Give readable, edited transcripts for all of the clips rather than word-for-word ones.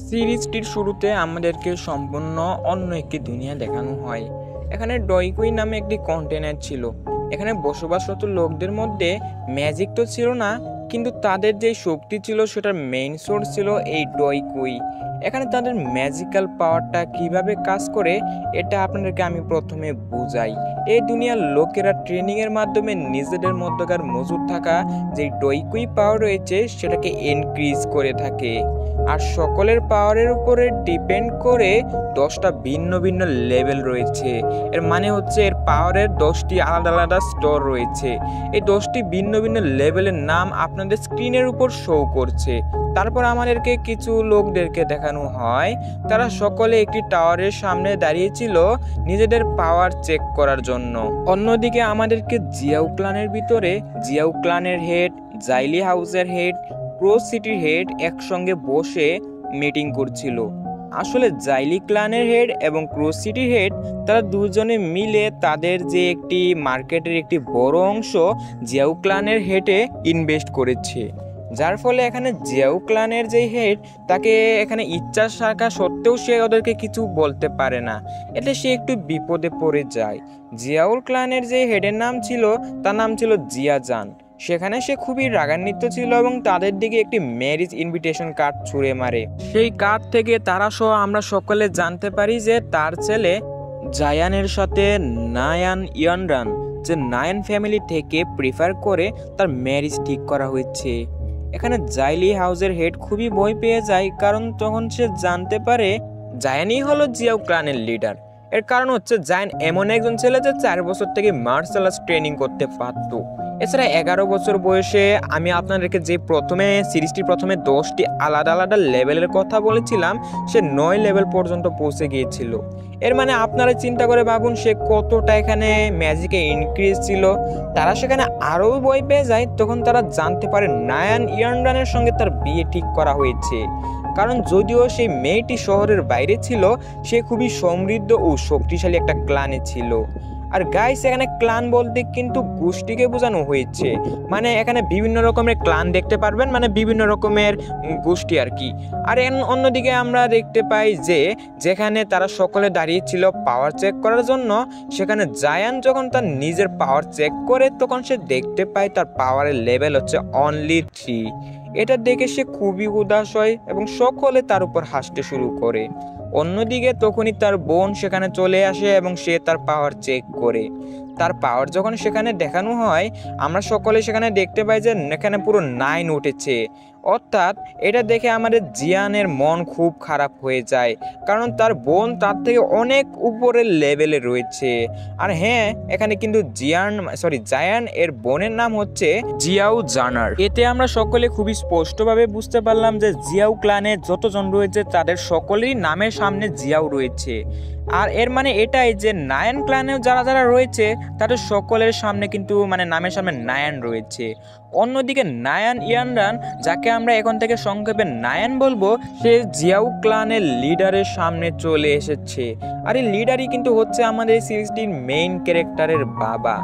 সিরিজটির শুরুতে আমাদেরকে সম্পূর্ণ অন্য একটি দুনিয়া দেখানো হয়। এখানে ডয়কুই নামে একটি কন্টেনার ছিল। এখানে বসবাসরত লোকদের মধ্যে ম্যাজিক তো ছিল না, কিন্তু তাদের যে শক্তি ছিল সেটার মেইন সোর্স ছিল এই ডয়কুই। এখানে তাদের ম্যাজিক্যাল পাওয়ারটা কিভাবে কাজ করে এটা আপনাদেরকে আমি প্রথমে বুঝাই। এই দুনিয়ার লোকেরা ট্রেনিংয়ের মাধ্যমে নিজেদের মধ্যকার মজুদ থাকা যে ডয়কুই পাওয়ার রয়েছে সেটাকে ইনক্রিজ করে থাকে। আর সকলের পাওয়ারের উপরে ডিপেন্ড করে 10টা ভিন্ন ভিন্ন লেভেল রয়েছে। এর মানে হচ্ছে এর পাওয়ারের 10টি আলাদা আলাদা স্তর রয়েছে। এই 10টি ভিন্ন ভিন্ন লেভেলের নাম আপনাদের স্ক্রিনের উপর শো করছে। তারপর আমাদেরকে কিছু লোকদেরকে দেখানো হয়, তারা সকলে একটি টাওয়ারের সামনে দাঁড়িয়েছিল নিজেদের পাওয়ার চেক করার জন্য। অন্যদিকে আমাদেরকে জিয়াও ক্লানের ভিতরে জিয়াও ক্লানের হেড, জাইলি হাউসের হেড, ক্রো সিটির হেড একসঙ্গে বসে মিটিং করছিল। আসলে জাইলি ক্লানের হেড এবং ক্রো সিটির হেড তারা দুজনে মিলে তাদের যে একটি মার্কেটের একটি বড় অংশ জিয়াও ক্লানের হেডে ইনভেস্ট করেছে, যার ফলে এখানে জিয়াও ক্লানের যে হেড তাকে এখানে ইচ্ছা থাকা সত্ত্বেও সে ওদেরকে কিছু বলতে পারে না। এতে সে একটু বিপদে পড়ে যায়। জিয়াও ক্লানের যে হেডের নাম ছিল তার নাম ছিল জিয়াজান। সেখানে সে খুবই রাগান্বিত ছিল এবং তাদের দিকে একটি ম্যারেজ ইনভিটেশন কার্ড ছুঁড়ে মারে। সেই কার্ড থেকে তারা সহ আমরা সকলে জানতে পারি যে তার ছেলে জায়ানের সাথে নায়ান ইয়ানরান যে নায়ান ফ্যামিলি থেকে প্রিফার করে তার ম্যারেজ ঠিক করা হয়েছে। এখানে জাইলি হাউসের হেড খুবই ভয় পেয়ে যায়, কারণ তখন সে জানতে পারে জায়ানই হলো জিয়াও ক্লানের লিডার। এর কারণ হচ্ছে জায়ান এমন একজন ছেলে যে 4 বছর থেকে মার্শাল আর্টস ট্রেনিং করতে পারত। এছাড়া 11 বছর বয়সে আমি আপনাদেরকে যে সিরিজটির প্রথমে 10টি আলাদা আলাদা লেভেলের কথা বলেছিলাম, সে 9 লেভেল পর্যন্ত পৌঁছে গিয়েছিল। এর মানে আপনারা চিন্তা করে ভাবুন সে কতটা এখানে ম্যাজিকে ইনক্রিজ ছিল। তারা সেখানে আরও ভয় পেয়ে যায়। তখন তারা জানতে পারে নায়ান ইয়ানরানের সঙ্গে তার বিয়ে ঠিক করা হয়েছে। কারণ যদিও সেই মেয়েটি শহরের বাইরে ছিল, সে খুবই সমৃদ্ধ ও শক্তিশালী একটা ক্লানে ছিল। আর গাইস, এখানে ক্লান বলতে কিন্তু গোষ্ঠীকে বোঝানো হয়েছে। মানে এখানে বিভিন্ন রকমের ক্লান দেখতে পারবেন, মানে বিভিন্ন রকমের গোষ্ঠী আর কি। আর অন্যদিকে আমরা দেখতে পাই যে যেখানে তারা সকলে দাঁড়িয়েছিল পাওয়ার চেক করার জন্য, সেখানে জায়ান যখন তার নিজের পাওয়ার চেক করে তখন সে দেখতে পায় তার পাওয়ারের লেভেল হচ্ছে অনলি 3। এটা দেখে সে খুবই উদাস হয় এবং সকলে তার উপর হাসতে শুরু করে। অন্যদিকে তখনই তার বোন সেখানে চলে আসে এবং সে তার পাওয়ার চেক করে। তার পাওয়ার যখন সেখানে দেখানো হয়, আমরা সকলে সেখানে দেখতে পাই যে এখানে পুরো 9 উঠেছে। অর্থাৎ এটা দেখে আমাদের জিয়ানের মন খুব খারাপ হয়ে যায়, কারণ তার বোন তার থেকে অনেক উপরের লেভেলে রয়েছে। আর হ্যাঁ, এখানে কিন্তু জায়ান এর বোনের নাম হচ্ছে জিয়াও জানার। এতে আমরা সকলে খুবই স্পষ্টভাবে বুঝতে পারলাম যে জিয়াও ক্লানে যতজন রয়েছে তাদের সকলেরই নামের সামনে জিয়াও রয়েছে। আর এর মানে এটাই যে নায়ান ক্লানেও যারা যারা রয়েছে তাদের সকলের সামনে কিন্তু নামের সামনে নায়ান রয়েছে। অন্যদিকে নায়ান ইয়ানরান, যাকে আমরা এখন থেকে সংক্ষেপে নায়ান বলবো, সে জিয়াও ক্লানের লিডারের সামনে চলে এসেছে। আর এই লিডারই কিন্তু হচ্ছে আমাদের সিরিজটির মেইন ক্যারেক্টারের বাবা।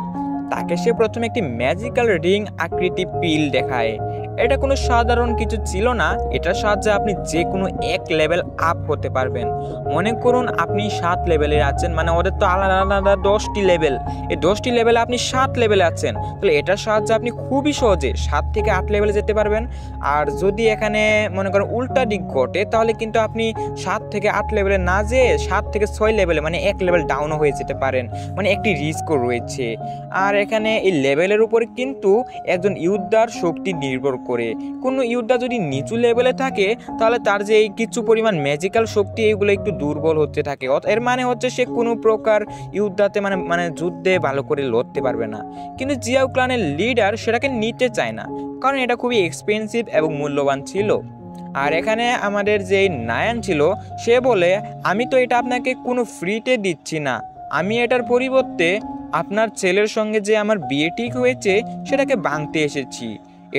তাকে সে প্রথমে একটি ম্যাজিক্যাল রিং আকৃতি পিল দেখায়। এটা কোনো সাধারণ কিছু ছিল না, এটার সাহায্যে আপনি যে কোনো এক লেভেল আপ হতে পারবেন। মনে করুন আপনি 7 লেভেলে আছেন, ওদের তো আলাদা আলাদা 10টি লেভেল। এই 10টি লেভেলে আপনি 7 লেভেলে আছেন, তাহলে এটার সাহায্যে আপনি খুবই সহজে 7 থেকে 8 লেভেলে যেতে পারবেন। আর যদি এখানে মনে করেন উল্টা দিক ঘটে, তাহলে কিন্তু আপনি 7 থেকে 8 লেভেলে না যেয়ে 7 থেকে 6 লেভেলে 1 লেভেল ডাউনও হয়ে যেতে পারেন। একটি রিস্কও রয়েছে। আর এখানে এই লেভেলের উপরে কিন্তু একজন ইউদ্ধার শক্তি নির্ভর করে। কোনো ইউদ্ধা যদি নিচু লেভেলে থাকে, তাহলে তার যে কিছু পরিমাণ ম্যাজিক্যাল শক্তি এগুলো একটু দুর্বল হতে থাকে। এর মানে হচ্ছে সে কোনো প্রকার ইউদ্ধাতে যুদ্ধে ভালো করে লড়তে পারবে না। কিন্তু জিয়াও ক্লানের লিডার সেটাকে নিতে চায় না, কারণ এটা খুবই এক্সপেন্সিভ এবং মূল্যবান ছিল। আর এখানে আমাদের যে নায়ান ছিল, সে বলে আমি তো এটা আপনাকে কোনো ফ্রিতে দিচ্ছি না, আমি এটার পরিবর্তে আপনার ছেলের সঙ্গে যে আমার বিয়ে ঠিক হয়েছে সেটাকে ভাঙতে এসেছি।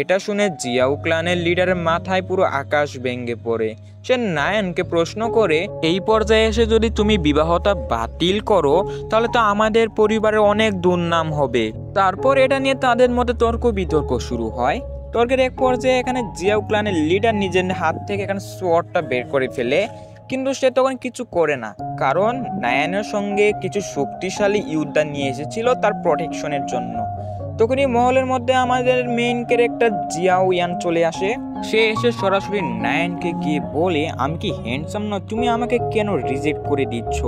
এটা শুনে জিয়াও ক্লানের লিডারের মাথায় পুরো আকাশ ভেঙে পড়ে। সে নায়ানকে প্রশ্ন করে, এই পর্যায়ে এসে যদি তুমি বিবাহটা বাতিল করো তাহলে তো আমাদের পরিবারের অনেক দুর্নাম হবে। তারপর এটা নিয়ে তাদের মধ্যে তর্ক বিতর্ক শুরু হয়। তর্কের এক পর্যায়ে এখানে জিয়াও ক্লানের লিডার নিজের হাত থেকে এখানে সোয়ার্ডটা বের করে ফেলে, কিন্তু সে তখন কিছু করে না, কারণ নায়ানের সঙ্গে কিছু শক্তিশালী যোদ্ধা নিয়ে এসেছিল তার প্রোটেকশনের জন্য। তখনই মহলের মধ্যে আমাদের মেইন ক্যারেক্টার জিয়াও ইয়ান চলে আসে। সে এসে সরাসরি নায়ানকে গিয়ে বলে, আমি কি হ্যান্ডসাম না, তুমি আমাকে কেন রিজেক্ট করে দিচ্ছ?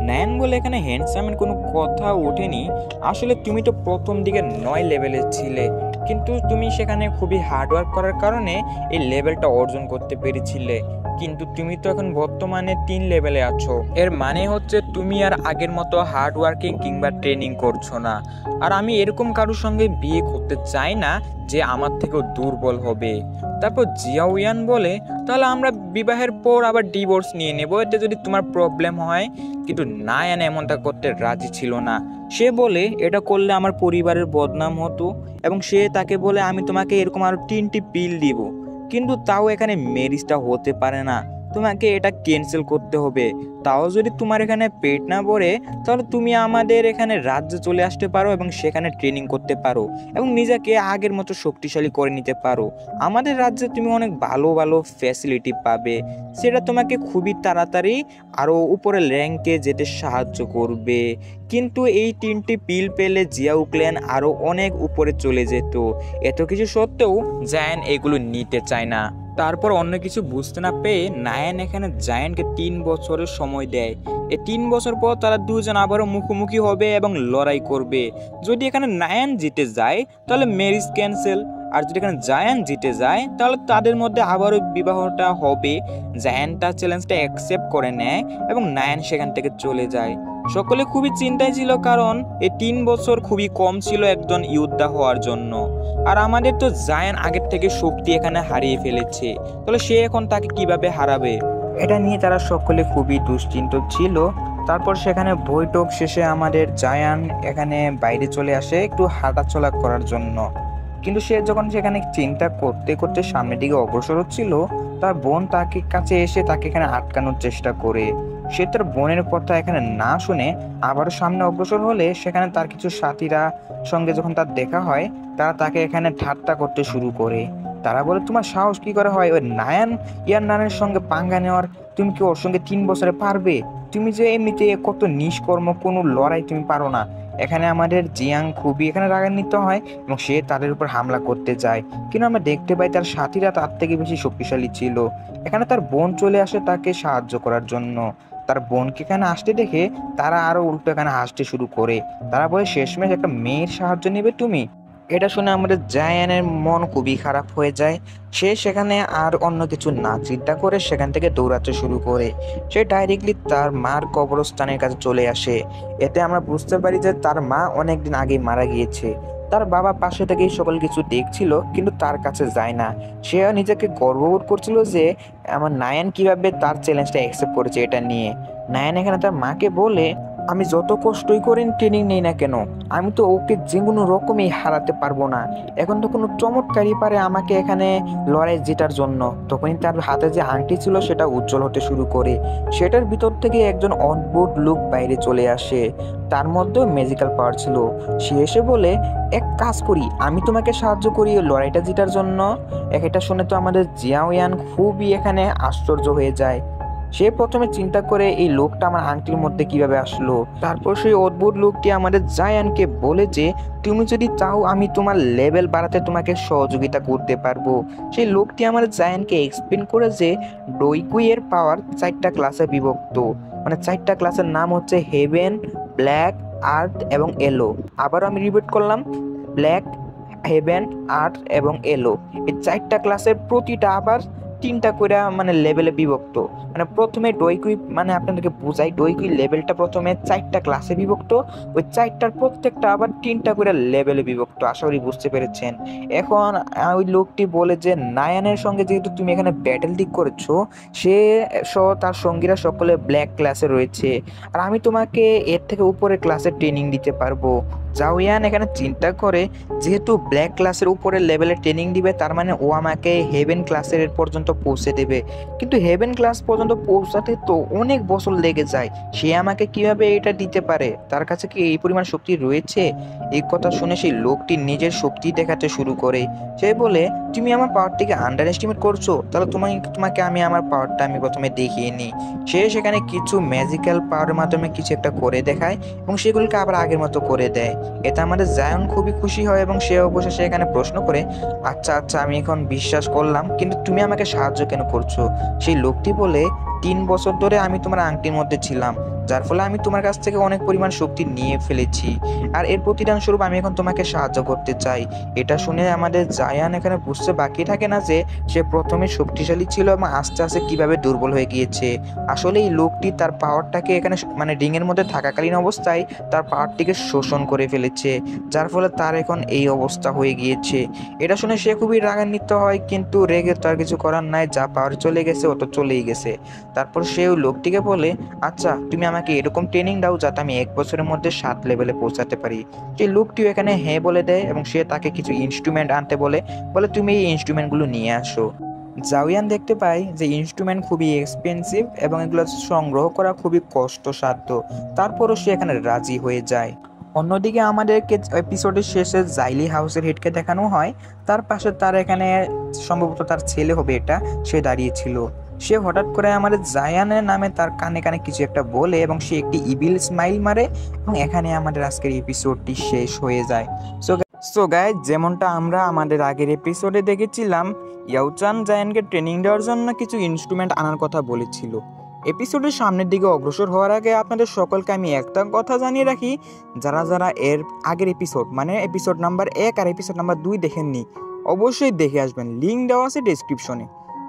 নায়ান বলে, এখানে হ্যান্ডসামের কোনো কথা ওঠেনি, আসলে তুমি তো প্রথম দিকে 9 লেভেলে ছিলে, কিন্তু তুমি সেখানে খুবই হার্ডওয়ার্ক করার কারণে এই লেভেলটা অর্জন করতে পেরেছিলে, কিন্তু তুমি তো এখন বর্তমানে 3 লেভেলে আছো। এর মানে হচ্ছে তুমি আর আগের মতো হার্ড ওয়ার্কিং কিংবা ট্রেনিং করছো না। আর আমি এরকম কারোর সঙ্গে বিয়ে করতে চাই না যে আমার থেকেও দুর্বল হবে। তারপর জিয়াও ইয়ান বলে, তাহলে আমরা বিবাহের পর আবার ডিভোর্স নিয়ে নেব, এতে যদি তোমার প্রবলেম হয়। কিন্তু নায়ান এমনটা করতে রাজি ছিল না। সে বলে, এটা করলে আমার পরিবারের বদনাম হতো, এবং সে তাকে বলে, আমি তোমাকে এরকম আরো 3টি পিল দিব, কিন্তু তাও এখানে ম্যারেজটা হতে পারে না, তোমাকে এটা ক্যান্সেল করতে হবে। তাও যদি তোমার এখানে পেট না ভরে, তাহলে তুমি আমাদের এখানে রাজ্যে চলে আসতে পারো এবং সেখানে ট্রেনিং করতে পারো এবং নিজেকে আগের মতো শক্তিশালী করে নিতে পারো। আমাদের রাজ্যে তুমি অনেক ভালো ভালো ফ্যাসিলিটি পাবে, সেটা তোমাকে খুবই তাড়াতাড়ি আরও উপরে র্যাঙ্কে যেতে সাহায্য করবে। কিন্তু এই 3টি পিল পেলে জিয়াও ক্ল্যান আরও অনেক উপরে চলে যেত। এত কিছু সত্ত্বেও জায়ান এগুলো নিতে চায় না। তারপর অন্য কিছু বুঝতে না পেয়ে নায়ান এখানে জায়ানকে 3 বছরের সময় দেয়। এই 3 বছর পর তারা দুজন আবারও মুখোমুখি হবে এবং লড়াই করবে। যদি এখানে নায়ান জিতে যায় তাহলে ম্যারেজ ক্যান্সেল, আর যদি এখানে জায়ান জিতে যায় তাহলে তাদের মধ্যে আবারও বিবাহটা হবে। জায়ান তার চ্যালেঞ্জটা অ্যাকসেপ্ট করে নেয় এবং নায়ান সেখান থেকে চলে যায়। সকলে খুবই চিন্তায় ছিল, কারণ এই 3 বছর খুবই কম ছিল একজন যোদ্ধা হওয়ার জন্য। আর আমাদের তো জায়ান আগের থেকে শক্তি এখানে হারিয়ে ফেলেছে, তাহলে সে এখন তাকে কিভাবে হারাবে, এটা নিয়ে তারা সকলে খুবই দুশ্চিন্তিত ছিল। তারপর সেখানে বৈঠক শেষে আমাদের জায়ান এখানে বাইরে চলে আসে একটু হাঁটাচলা করার জন্য। কিন্তু সে যখন সেখানে চিন্তা করতে করতে সামনের দিকে অগ্রসর হচ্ছিল, তার বোন তাকে কাছে এসে তাকে এখানে আটকানোর চেষ্টা করে। সে তার বোনের কথা এখানে না শুনে আবারও সামনে অগ্রসর হলে সেখানে তার কিছু সাথীরা সঙ্গে যখন তার দেখা হয়, তারা তাকে এখানে ঠাট্টা করতে শুরু করে। তারা বলে, তোমার সাহস কি করে হয় ওই নায়ান ইয়ার নানের সঙ্গে পাঙ্গা নেওয়ার? তুমি কি ওর সঙ্গে 3 বছরে পারবে? তুমি যে এমনিতে কত নিষ্কর্ম, কোনো লড়াই তুমি পারো না। এখানে আমাদের জিয়াং খুবই এখানে রাগান্বিত হয় এবং সে তাদের উপর হামলা করতে যায়, কিন্তু আমরা দেখতে পাই তার সাথীরা তার থেকে বেশি শক্তিশালী ছিল। এখানে তার বোন চলে আসে তাকে সাহায্য করার জন্য। তার বোনকে এখানে আসতে দেখে তারা আরো উল্টো এখানে হাসতে শুরু করে। তারা বলে, শেষমেশ একটা মেয়ের সাহায্য নেবে তুমি? এটা শুনে আমাদের জায়ানের মন খুবই খারাপ হয়ে যায়। সে সেখানে আর অন্য কিছু না চিন্তা করে সেখান থেকে দৌড়াতে শুরু করে। সে ডাইরেক্টলি তার মার কবরস্থানের কাছে চলে আসে। এতে আমরা বুঝতে পারি যে তার মা অনেকদিন আগে মারা গিয়েছে। তার বাবা পাশে থেকেই সকল কিছু দেখছিল, কিন্তু তার কাছে যায় না। সে নিজেকে গর্ববোধ করছিল যে আমার নায়ান কিভাবে তার চ্যালেঞ্জটা অ্যাকসেপ্ট করেছে এটা নিয়ে। নায়ান এখানে তার মাকে বলে, আমি যত কষ্টই করে ট্রেনিং নেই না কেন, আমি তো ওকে যে কোনো রকমই হারাতে পারবো না। এখন তো কোনো চমৎকারই পারে আমাকে এখানে লড়াই জেতার জন্য। তখনই তার হাতে যে আংটি ছিল সেটা উজ্জ্বল হতে শুরু করে। সেটার ভিতর থেকে একজন অদ্ভুত লোক বাইরে চলে আসে, তার মধ্যেও ম্যাজিক্যাল পাওয়ার ছিল। সে এসে বলে, এক কাজ করি, আমি তোমাকে সাহায্য করি ওই লড়াইটা জেতার জন্য। এটা শুনে তো আমাদের জিয়াও ইয়ান খুবই এখানে আশ্চর্য হয়ে যায়। সে প্রথমে চিন্তা করে এই লোকটা আমার আংটির মধ্যে কিভাবে আসলো। তারপর সেই অদ্ভুত লোকটি আমাদের জায়ানকে বলে যে, তুমি যদি চাও আমি তোমার লেভেল বাড়াতে তোমাকে সহযোগিতা করতে পারবো। সেই লোকটি আমাদের জায়ানকে এক্সপ্লেন করে যে ডোইকুই এর পাওয়ার 4টা ক্লাসে বিভক্ত, মানে 4টা ক্লাসের নাম হচ্ছে হেভেন, ব্ল্যাক, আর্থ এবং এলো। আবারও আমি রিপিট করলাম, ব্ল্যাক, হেভেন, আর্থ এবং এলো। এই 4টা ক্লাসের প্রতিটা আবার 3টা করে মানে লেভেলে বিভক্ত। মানে প্রথমে ডোইকুই, মানে আপনাদেরকে বোঝাই, ডোইকুই লেভেলটা প্রথমে 4টা ক্লাসে বিভক্ত, ওই 4টার প্রত্যেকটা আবার 3টা করে লেভেলে বিভক্ত। আশা করি বুঝতে পেরেছেন। এখন ওই লোকটি বলে যে নায়ানের সঙ্গে যেহেতু তুমি এখানে ব্যাটেল দিক করেছো, সে সহ তার সঙ্গীরা সকলে ব্ল্যাক ক্লাসে রয়েছে, আর আমি তোমাকে এর থেকে উপরে ক্লাসে ট্রেনিং দিতে পারবো। জাওয়ান এখানে চিন্তা করে যেহেতু ব্ল্যাক ক্লাসের উপরের লেভেলে ট্রেনিং দিবে, তার মানে ও আমাকে হেভেন ক্লাসের পর্যন্ত পৌঁছে দেবে। কিন্তু হেভেন ক্লাস পর্যন্ত পৌঁছাতে তো অনেক বছর লেগে যায়, সে আমাকে কিভাবে এটা দিতে পারে? তার কাছে কি এই পরিমাণ শক্তি রয়েছে? এই কথা শুনে সেই লোকটি নিজের শক্তি দেখাতে শুরু করে। সে বলে, তুমি আমার পাওয়ারটিকে আন্ডার এস্টিমেট করছো, তাহলে তোমাকে আমি আমার পাওয়ারটা আমি প্রথমে দেখিয়ে নিই। সে সেখানে কিছু ম্যাজিক্যাল পাওয়ারের মাধ্যমে কিছু একটা করে দেখায় এবং সেগুলোকে আবার আগের মতো করে দেয়। এতে আমাদের জায়ন খুবই খুশি হয় এবং সে অবশেষে এখানে প্রশ্ন করে, আচ্ছা আচ্ছা আমি এখন বিশ্বাস করলাম, কিন্তু তুমি আমাকে সাহায্য কেন করছো? সেই লোকটি বলে, 3 বছর ধরে আমি তোমার আংটির মধ্যে ছিলাম, যার ফলে আমি তোমার কাছ থেকে অনেক পরিমাণ শক্তি নিয়ে ফেলেছি, আর এর প্রতিদান স্বরূপ আমি এখন তোমাকে সাহায্য করতে চাই। এটা শুনে আমাদের জায়ান এখানে বুঝতে বাকি থাকে না যে সে প্রথমে শক্তিশালী ছিল এবং আস্তে আস্তে কিভাবে দুর্বল হয়ে গিয়েছে। আসলে এই লোকটি তার পাওয়ারটাকে এখানে মানে রিংয়ের মধ্যে থাকাকালীন অবস্থায় তার পাওয়ারটিকে শোষণ করে ফেলেছে, যার ফলে তার এখন এই অবস্থা হয়ে গিয়েছে। এটা শুনে সে খুবই রাগান্বিত হয়, কিন্তু রেগে তো আর কিছু করার নাই, যা পাওয়ার চলে গেছে ও তো চলেই গেছে। তারপর সে ওই লোকটিকে বলে, আচ্ছা তুমি আমাকে এরকম ট্রেনিং দাও যাতে আমি 1 বছরের মধ্যে 7 লেভেলে পৌঁছাতে পারি। সেই লোকটিও এখানে হ্যাঁ বলে দেয় এবং সে তাকে কিছু ইনস্ট্রুমেন্ট আনতে বলে তুমি এই ইনস্ট্রুমেন্টগুলো নিয়ে আসো। জাওয়ান দেখতে পায় যে ইনস্ট্রুমেন্ট খুবই এক্সপেন্সিভ এবং এগুলো সংগ্রহ করা খুবই কষ্টসাধ্য, তারপরও সে এখানে রাজি হয়ে যায়। অন্যদিকে আমাদেরকে এপিসোডের শেষে জাইলি হাউসের হেডকে দেখানো হয়, তার পাশে তার এখানে সম্ভবত তার ছেলে হবে এটা, সে দাঁড়িয়েছিল। সে হঠাৎ করে আমাদের জায়ানের নামে তার কানে কানে কিছু একটা বলে এবং সে একটি ইভিল স্মাইল মারে এবং এখানে আমাদের আজকের এপিসোডটি শেষ হয়ে যায়। সো গাইস, যেমনটা আমরা আমাদের আগের এপিসোডে দেখেছিলাম, ইয়াওচান জায়ানকে ট্রেনিং দেওয়ার জন্য কিছু ইনস্ট্রুমেন্ট আনার কথা বলেছিল। এপিসোডের সামনের দিকে অগ্রসর হওয়ার আগে আপনাদের সকলকে আমি একটা কথা জানিয়ে রাখি, যারা যারা এর আগের এপিসোড মানে এপিসোড নাম্বার 1 আর এপিসোড নাম্বার 2 দেখেননি, অবশ্যই দেখে আসবেন, লিঙ্ক দেওয়া আছে ডেসক্রিপশনে।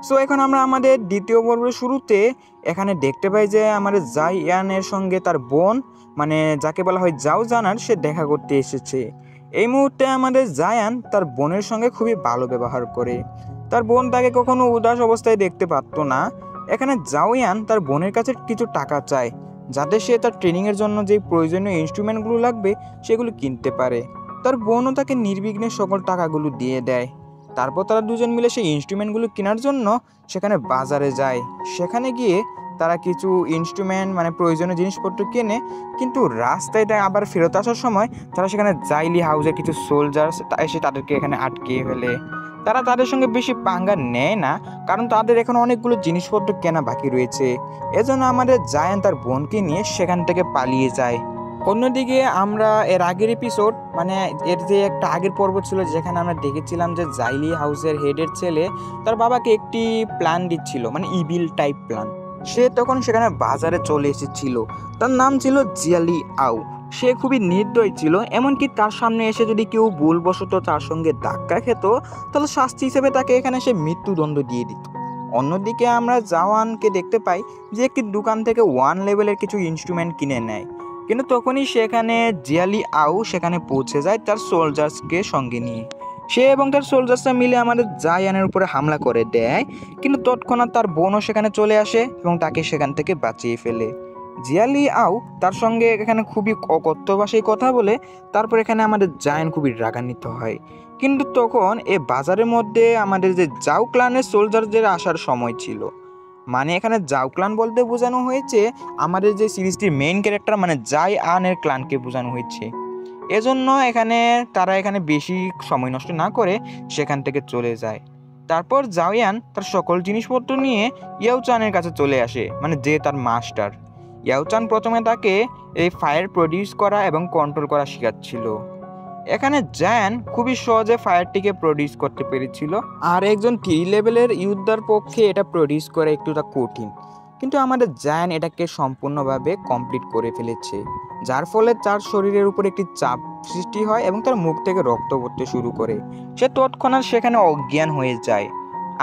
সো এখন আমরা আমাদের দ্বিতীয় পর্বের শুরুতে এখানে দেখতে পাই যে আমাদের জায়ানের সঙ্গে তার বোন, মানে যাকে বলা হয় জাও জানার, সে দেখা করতে এসেছে। এই মুহূর্তে আমাদের জায়ান তার বোনের সঙ্গে খুবই ভালো ব্যবহার করে, তার বোন তাকে কখনো উদাস অবস্থায় দেখতে পারত না। এখানে জাওয়ান তার বোনের কাছে কিছু টাকা চায় যাতে সে তার ট্রেনিংয়ের জন্য যে প্রয়োজনীয় ইনস্ট্রুমেন্টগুলো লাগবে সেগুলো কিনতে পারে। তার বোনও তাকে নির্বিঘ্নে সকল টাকাগুলো দিয়ে দেয়। তারপর তারা দুজন মিলে সেই ইনস্ট্রুমেন্টগুলো কেনার জন্য সেখানে বাজারে যায়। সেখানে গিয়ে তারা কিছু ইনস্ট্রুমেন্ট মানে প্রয়োজনীয় জিনিসপত্র কেনে, কিন্তু রাস্তায় আবার ফেরত আসার সময় তারা সেখানে জাইলি হাউসে কিছু সোলজার্স এসে তাদেরকে এখানে আটকে ফেলে। তারা তাদের সঙ্গে বেশি পাঙ্গা নেয় না, কারণ তাদের এখন অনেকগুলো জিনিসপত্র কেনা বাকি রয়েছে। এজন্য আমাদের জায়ান তার বোনকে নিয়ে সেখান থেকে পালিয়ে যায়। অন্যদিকে আমরা এর আগের এপিসোড মানে এর যে একটা আগের পর্ব ছিল যেখানে আমরা দেখেছিলাম যে জাইলি হাউসের হেডের ছেলে তার বাবাকে একটি প্ল্যান দিচ্ছিল, মানে ইভিল টাইপ প্ল্যান। সে তখন সেখানে বাজারে চলে এসেছিল। তার নাম ছিল জিয়ালি আউ। সে খুবই নির্দয় ছিল, এমনকি তার সামনে এসে যদি কেউ ভুলবশত তার সঙ্গে ধাক্কা খেত তাহলে শাস্তি হিসেবে তাকে এখানে সে মৃত্যুদণ্ড দিয়ে দিত। অন্যদিকে আমরা জাওয়ানকে দেখতে পাই যে একটি দোকান থেকে 1 লেভেলের কিছু ইনস্ট্রুমেন্ট কিনে নেয়, কিন্তু তখনই সেখানে জিয়ালি আউ সেখানে পৌঁছে যায় তার সোলজার্সকে সঙ্গে নিয়ে। সে এবং তার সোলজার্সরা মিলে আমাদের জায়ানের উপরে হামলা করে দেয়, কিন্তু তৎক্ষণাৎ তার বোনও সেখানে চলে আসে এবং তাকে সেখান থেকে বাঁচিয়ে ফেলে। জিয়ালি আউ তার সঙ্গে এখানে খুবই অকথ্য ভাষায় কথা বলে, তারপর এখানে আমাদের জায়ান খুবই রাগান্বিত হয়। কিন্তু তখন এই বাজারের মধ্যে আমাদের যে জাউ ক্লানের সোলজারদের আসার সময় ছিল, মানে এখানে জাউ ক্লান বলতে বোঝানো হয়েছে আমাদের যে সিরিজটির মেইন ক্যারেক্টার মানে জাই আনের ক্লানকে বোঝানো হয়েছে। এজন্য এখানে তারা এখানে বেশি সময় নষ্ট না করে সেখান থেকে চলে যায়। তারপর জাওয়ান তার সকল জিনিসপত্র নিয়ে ইয়াওচানের কাছে চলে আসে, মানে যে তার মাস্টার। ইয়াওচান প্রথমে তাকে এই ফায়ার প্রডিউস করা এবং কন্ট্রোল করা শেখাচ্ছিল। এখানে জায়ান খুবই সহজে ফায়ারটিকে প্রডিউস করতে পেরেছিল, আর একজন 3 লেভেলের ইউদ্ধার পক্ষে এটা প্রডিউস করা একটুটা কঠিন, কিন্তু আমাদের জায়ান এটাকে সম্পূর্ণভাবে কমপ্লিট করে ফেলেছে, যার ফলে তার শরীরের উপর একটি চাপ সৃষ্টি হয় এবং তার মুখ থেকে রক্ত পড়তে শুরু করে। সে তৎক্ষণাৎ সেখানে অজ্ঞান হয়ে যায়।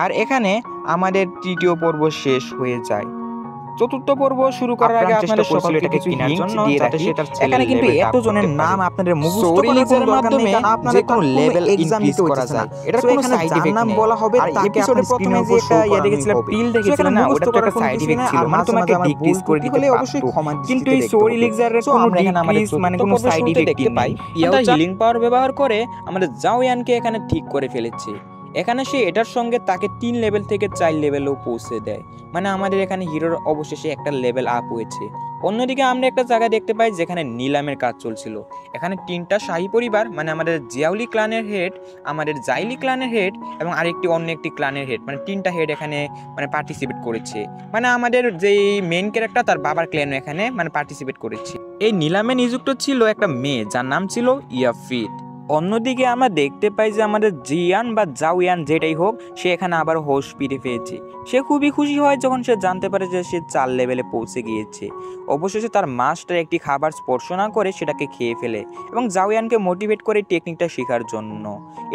আর এখানে আমাদের তৃতীয় পর্ব শেষ হয়ে যায়। চতুর্থ পর্ব শুরু করার আগে আপনাদের সকলকে কিছু হিন্টস দিয়ে রাখি। এখানে কিন্তু এতজনের নাম আপনাদের মুখস্থ করার মাধ্যমে আপনাদের কোনো লেভেল এক্সাম দিতে করা যায়। এটা কোনো সাইড ইফেক্ট নাম বলা হবে আর এপিসোডের প্রথমে যে একটা ইয়া দেখেছিলাম পিল দেখেছিলাম না, ওটা তো একটা সাইড ইফেক্ট ছিল, মানে তোমাকে ডিক্রিজ করে দিতে অবশ্যই ক্ষমা দৃষ্টিতে। কিন্তু এই সোর এলিক্সারের কোনো ডিক্রিজ মানে কোনো সাইড ইফেক্ট পাই। ইয়াও হিলিং পাওয়ার ব্যবহার করে আমাদের জাওয়ানকে এখানে ঠিক করে ফেলেছে। এখানে সে এটার সঙ্গে তাকে 3 লেভেল থেকে 4 লেভেলও পৌঁছে দেয়, মানে আমাদের এখানে হিরোর অবশেষে একটা লেভেল আপ হয়েছে। অন্যদিকে আমরা একটা জায়গা দেখতে পাই যেখানে নিলামের কাজ চলছিল। এখানে 3টা শাহী পরিবার, মানে আমাদের জিয়াউলি ক্লানের হেড, আমাদের জাইলি ক্লানের হেড এবং আরেকটি অন্য একটি ক্লানের হেড, মানে 3টা হেড এখানে মানে পার্টিসিপেট করেছে। মানে আমাদের যেই মেইন ক্যারেক্টার তার বাবার ক্ল্যানও এখানে মানে পার্টিসিপেট করেছে। এই নিলামে নিযুক্ত ছিল একটা মেয়ে যার নাম ছিল ইয়াফিট। অন্যদিকে আমরা দেখতে পাই যে আমাদের জিয়ান বা জাওয়ান যেটাই হোক, সে এখানে আবার হোশ ফিরে পেয়েছে। সে খুবই খুশি হয় যখন সে জানতে পারে যে সে 4 লেভেলে পৌঁছে গিয়েছে। অবশেষে তার মাস্টার একটি খাবার স্পর্শ না করে সেটাকে খেয়ে ফেলে এবং জাওয়ানকে মোটিভেট করে টেকনিকটা শেখার জন্য।